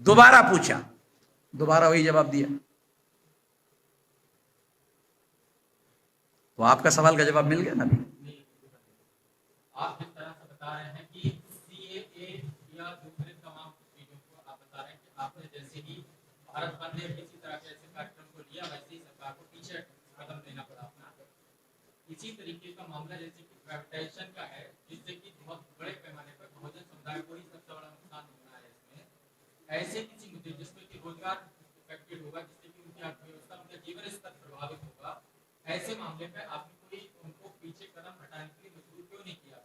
दोबारा पूछा, दोबारा वही जवाब दिया। तो आपका सवाल का जवाब मिल गया ना? अभी आप जिस तरह से बता रहे हैं कि सीएए या दूसरे तमाम चीजों को आप बता रहे हैं कि आपने जैसे ही भारत बंद ने किसी तरह के ऐसे कार्यक्रम को लिया, वैसे ही सरकार को पीछे कदम लेना पड़ा अपना। इसी तरीके का मामला जैसे कि प्राइवेटाइजेशन का है, जिससे कि बहुत बड़े पैमाने पर बहुजन समुदाय को ही सबसे बड़ा नुकसान होना है इसमें। ऐसे किसी मुद्दे जिसमें कि रोजगार इफेक्टेड होगा, जिससे कि उनकी अर्थव्यवस्था, उनका जीवन स्तर प्रभावित होगा, ऐसे मामले पे आपने कोई उनको पीछे कदम हटाने के लिए मजबूर क्यों नहीं किया?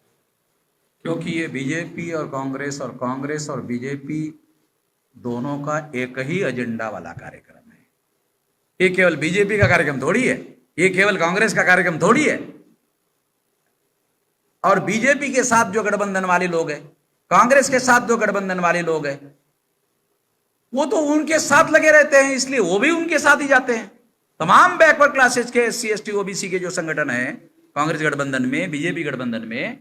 क्योंकि ये बीजेपी और कांग्रेस और बीजेपी दोनों का एक ही एजेंडा वाला कार्यक्रम है। ये केवल बीजेपी का कार्यक्रम थोड़ी है, ये केवल कांग्रेस का कार्यक्रम थोड़ी है। और बीजेपी के साथ जो गठबंधन वाले लोग हैं, कांग्रेस के साथ जो गठबंधन वाले लोग हैं, वो तो उनके साथ लगे रहते हैं, इसलिए वो भी उनके साथ ही जाते हैं। तमाम बैकवर्ड क्लासेस के SC ST OBC के जो संगठन है कांग्रेस गठबंधन में, बीजेपी गठबंधन में,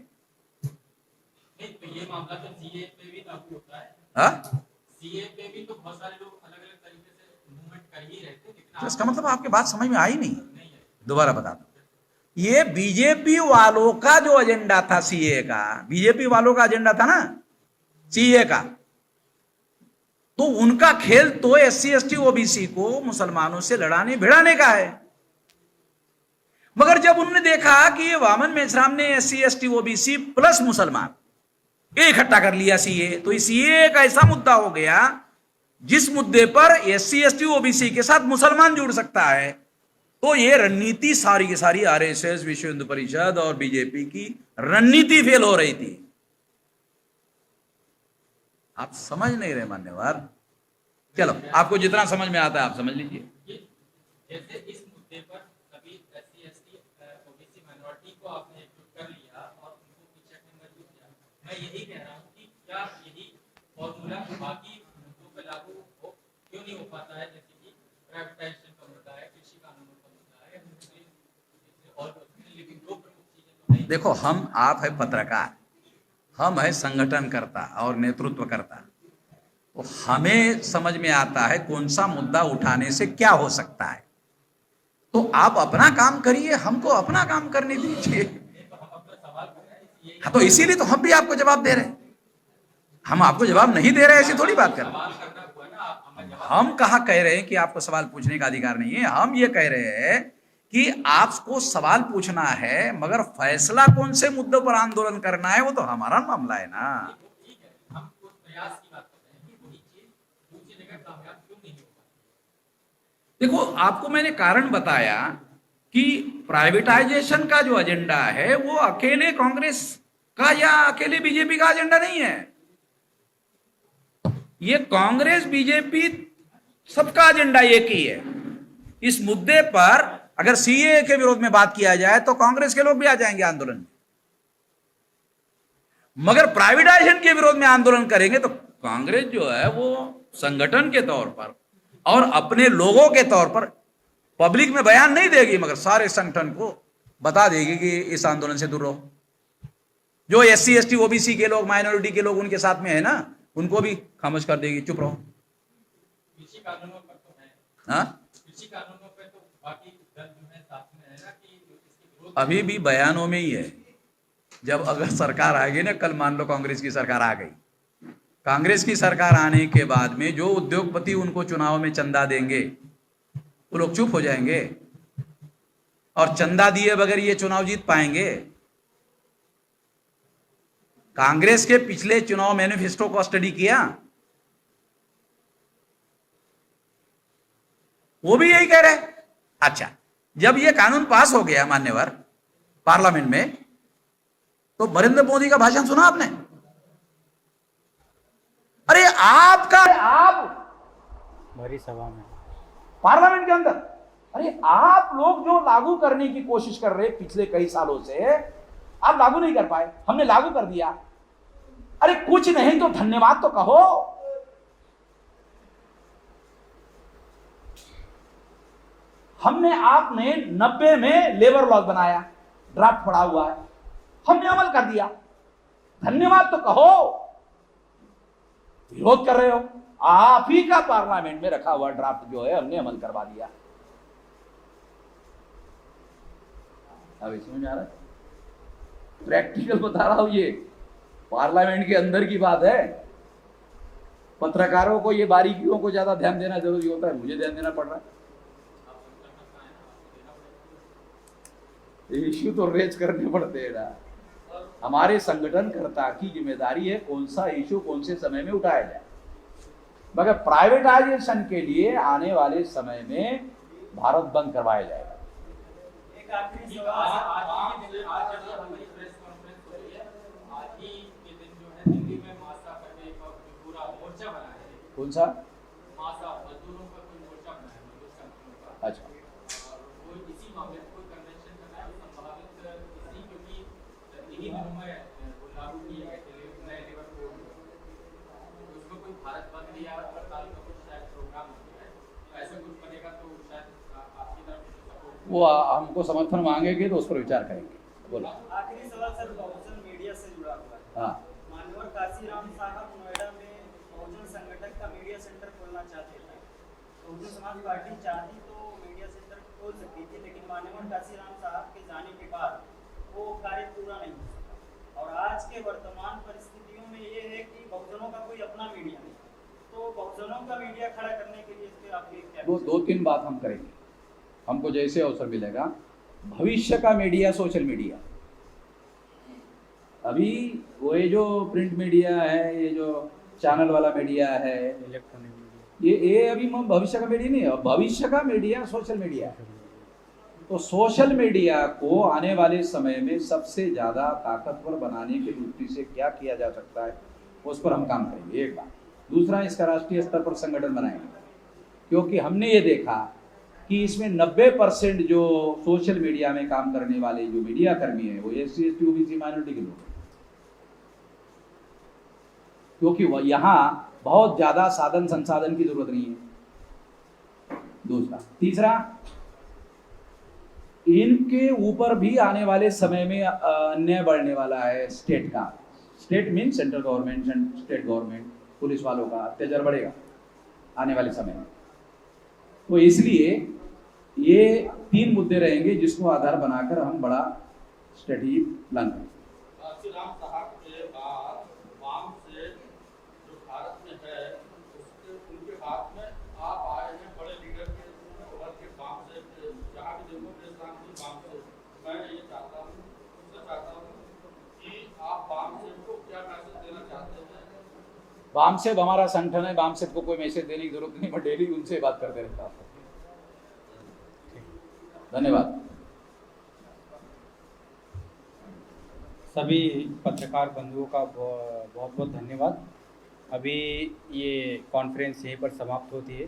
तो ये मामला तो सीए पे भी लागू होता है। हाँ, सीए पे भी तो बहुत सारे लोग अलग अलग तरीके से मूवमेंट कर ही रहे थे, लेकिन तो इसका मतलब आपकी बात समझ में आई नहीं। नहीं है। दोबारा बता दो, ये बीजेपी वालों का जो एजेंडा था सीए का, बीजेपी वालों का एजेंडा था ना सीए का, तो उनका खेल तो SC ST OBC को मुसलमानों से लड़ाने भिड़ाने का है। मगर जब उन्होंने देखा कि ये वामन मेश्राम ने SC ST OBC प्लस मुसलमान इकट्ठा कर लिया सीए, तो इस सीए एक ऐसा मुद्दा हो गया जिस मुद्दे पर SC ST OBC के साथ मुसलमान जुड़ सकता है। तो ये रणनीति सारी की सारी RSS, विश्व हिंदू परिषद और बीजेपी की रणनीति फेल हो रही थी। आप समझ नहीं रहे मान्यवर। चलो, आपको जितना समझ में आता है आप समझ लीजिए। जैसे इस मुद्दे पर कभी SC ST OBC माइनॉरिटी को आपने एकजुट कर लिया और उनको पीछे में मजबूत किया, मैं यही कह रहा हूँ कि क्या यही फॉर्मूला बाकी मुद्दों पर लागू हो क्यों नहीं हो पाता है, जैसे कि प्राइवेटाइजेशन का मुद्दा है, कृषि कानूनों का मुद्दा है, और लेकिन दो प्रमुख चीजें तो नहीं। देखो, हम आप है पत्रकार, हम है संगठनकर्ता और नेतृत्वकर्ता, तो हमें समझ में आता है कौन सा मुद्दा उठाने से क्या हो सकता है। तो आप अपना काम करिए, हमको अपना काम करने दीजिए। हाँ, तो इसीलिए तो हम भी आपको जवाब दे रहे हैं। हम आपको जवाब नहीं दे रहे, ऐसी थोड़ी बात कर रहे हैं। हम कहा कह रहे हैं कि आपको सवाल पूछने का अधिकार नहीं है। हम ये कह रहे हैं कि आपको सवाल पूछना है, मगर फैसला कौन से मुद्दों पर आंदोलन करना है वो तो हमारा मामला है ना। देखो, आपको मैंने कारण बताया कि प्राइवेटाइजेशन का जो एजेंडा है वो अकेले कांग्रेस का या अकेले बीजेपी का एजेंडा नहीं है। ये कांग्रेस बीजेपी सबका एजेंडा एक ही है। इस मुद्दे पर अगर सीए के विरोध में बात किया जाए तो कांग्रेस के लोग भी आ जाएंगे आंदोलन में, मगर प्राइवेटाइजेशन के विरोध में आंदोलन करेंगे तो कांग्रेस जो है वो संगठन के तौर पर और अपने लोगों के तौर पर पब्लिक में बयान नहीं देगी, मगर सारे संगठन को बता देगी कि इस आंदोलन से दूर रहो। जो SC ST OBC के लोग, माइनॉरिटी के लोग उनके साथ में है ना, उनको भी खामोश कर देगी, चुप रहो। कृषि कानूनों पर तो है, हाँ, कृषि कानूनों पर तो बाकी दल जो है साथ में है ना कि इसके विरोध अभी भी बयानों में ही है। जब अगर सरकार आ गई ना, कल मान लो कांग्रेस की सरकार आ गई, कांग्रेस की सरकार आने के बाद में जो उद्योगपति उनको चुनाव में चंदा देंगे वो लोग चुप हो जाएंगे, और चंदा दिए बगैर ये चुनाव जीत पाएंगे? कांग्रेस के पिछले चुनाव मैनिफेस्टो को स्टडी किया, वो भी यही कह रहे। अच्छा, जब ये कानून पास हो गया मान्यवर पार्लियामेंट में, तो नरेंद्र मोदी का भाषण सुना आपने? अरे आप भरी सभा में पार्लियामेंट के अंदर, अरे आप लोग जो लागू करने की कोशिश कर रहे पिछले कई सालों से, आप लागू नहीं कर पाए, हमने लागू कर दिया। अरे कुछ नहीं तो धन्यवाद तो कहो। आपने 90 में लेबर लॉ बनाया, ड्राफ्ट पड़ा हुआ है, हमने अमल कर दिया, धन्यवाद तो कहो। विरोध कर रहे हो, आप ही का पार्लियामेंट में रखा हुआ ड्राफ्ट जो है हमने अमल करवा दिया। अब समझ में आ रहा है? प्रैक्टिकल बता रहा हूं, ये पार्लियामेंट के अंदर की बात है। पत्रकारों को ये बारीकियों को ज्यादा ध्यान देना जरूरी होता है, मुझे ध्यान देना पड़ रहा है। इश्यू तो रेज करने पड़ते हैं ना। हमारे संगठनकर्ता की जिम्मेदारी है कौन सा इश्यू कौन से समय में उठाया जाए, मगर प्राइवेटाइजेशन के लिए आने वाले समय में भारत बंद करवाया जाएगा। एक आखिरी सवाल कौन सा? मासा मजदूरों का कोई मोर्चा बनाया, मजदूर संगठनों का। अच्छा, वो इसी मामले में कोई कन्वेंशन करना है, संभावित इसी, क्योंकि इन्हीं दिनों में वो लागू किए गए थे नए लेबर कोड, उसमें कोई भारत बंद या हड़ताल का कुछ शायद प्रोग्राम होता है, तो ऐसा कुछ बनेगा तो शायद आपकी तरफ से सपोर्ट। वो हमको समर्थन मांगेंगे तो उस पर विचार करेंगे। बोलो। आखिरी सवाल सर, बहुजन मीडिया से जुड़ा हुआ है। हाँ, माननीय काशीराम साहब नोएडा में बहुजन संगठन का मीडिया सेंटर खोलना चाहते थे। बहुजन समाज पार्टी चाहती तो मीडिया सेंटर खोल सकती थी, लेकिन माननीय काशीराम साहब के जाने के बाद वो कार्य पूरा नहीं हो सका। और आज के वर्तमान परिस्थितियों में ये है कि बहुजनों का कोई अपना मीडिया नहीं, तो बहुजनों का मीडिया खड़ा करने के लिए इस पे आपके क्या? वो 2-3 बात हम करेंगे, हमको जैसे अवसर मिलेगा। भविष्य का मीडिया सोशल मीडिया, अभी वो ये जो प्रिंट मीडिया है, ये जो चैनल वाला मीडिया है, इलेक्ट्रॉनिक मीडिया, ये अभी भविष्य का मीडिया नहीं है। भविष्य का मीडिया सोशल मीडिया है। तो सोशल मीडिया को आने वाले समय में सबसे ज्यादा ताकतवर बनाने की दृष्टि से क्या किया जा सकता है, उस पर हम काम करेंगे, एक बात। दूसरा, इसका राष्ट्रीय स्तर पर संगठन बनाएंगे, क्योंकि हमने ये देखा कि इसमें 90% जो सोशल मीडिया में काम करने वाले जो मीडिया कर्मी हैं वो SC ST OBC माइनॉरिटी के लोग हैं, क्योंकि वह यहाँ बहुत ज़्यादा साधन संसाधन की जरूरत नहीं है। दूसरा, तीसरा, इनके ऊपर भी आने वाले समय में अन्याय बढ़ने वाला है स्टेट का। State mean central government, state government, police वालों का अत्याचार बढ़ेगा आने वाले समय में। तो इसलिए ये 3 मुद्दे रहेंगे जिसको आधार बनाकर हम बड़ा स्ट्रेटेजी प्लान करेंगे। श्री राम साहब के बाद वाम से जो भारत में है उनके हाथ में आप आए हैं बड़े लीडर के उभर के वाम से, जहाँ भी देखो मेरे सामने वाम से। मैं ये चाहता हूँ, उनसे चाहता हूँ कि आप वाम से को क्या मैसेज देना चाहते हैं? वाम से हमारा संगठन है, वाम से को कोई मैसेज देने की जरूरत नहीं, मैं डेली उनसे बात करते रहता हूँ। धन्यवाद। सभी पत्रकार बंधुओं का बहुत बहुत धन्यवाद। अभी ये कॉन्फ्रेंस यहीं पर समाप्त होती है।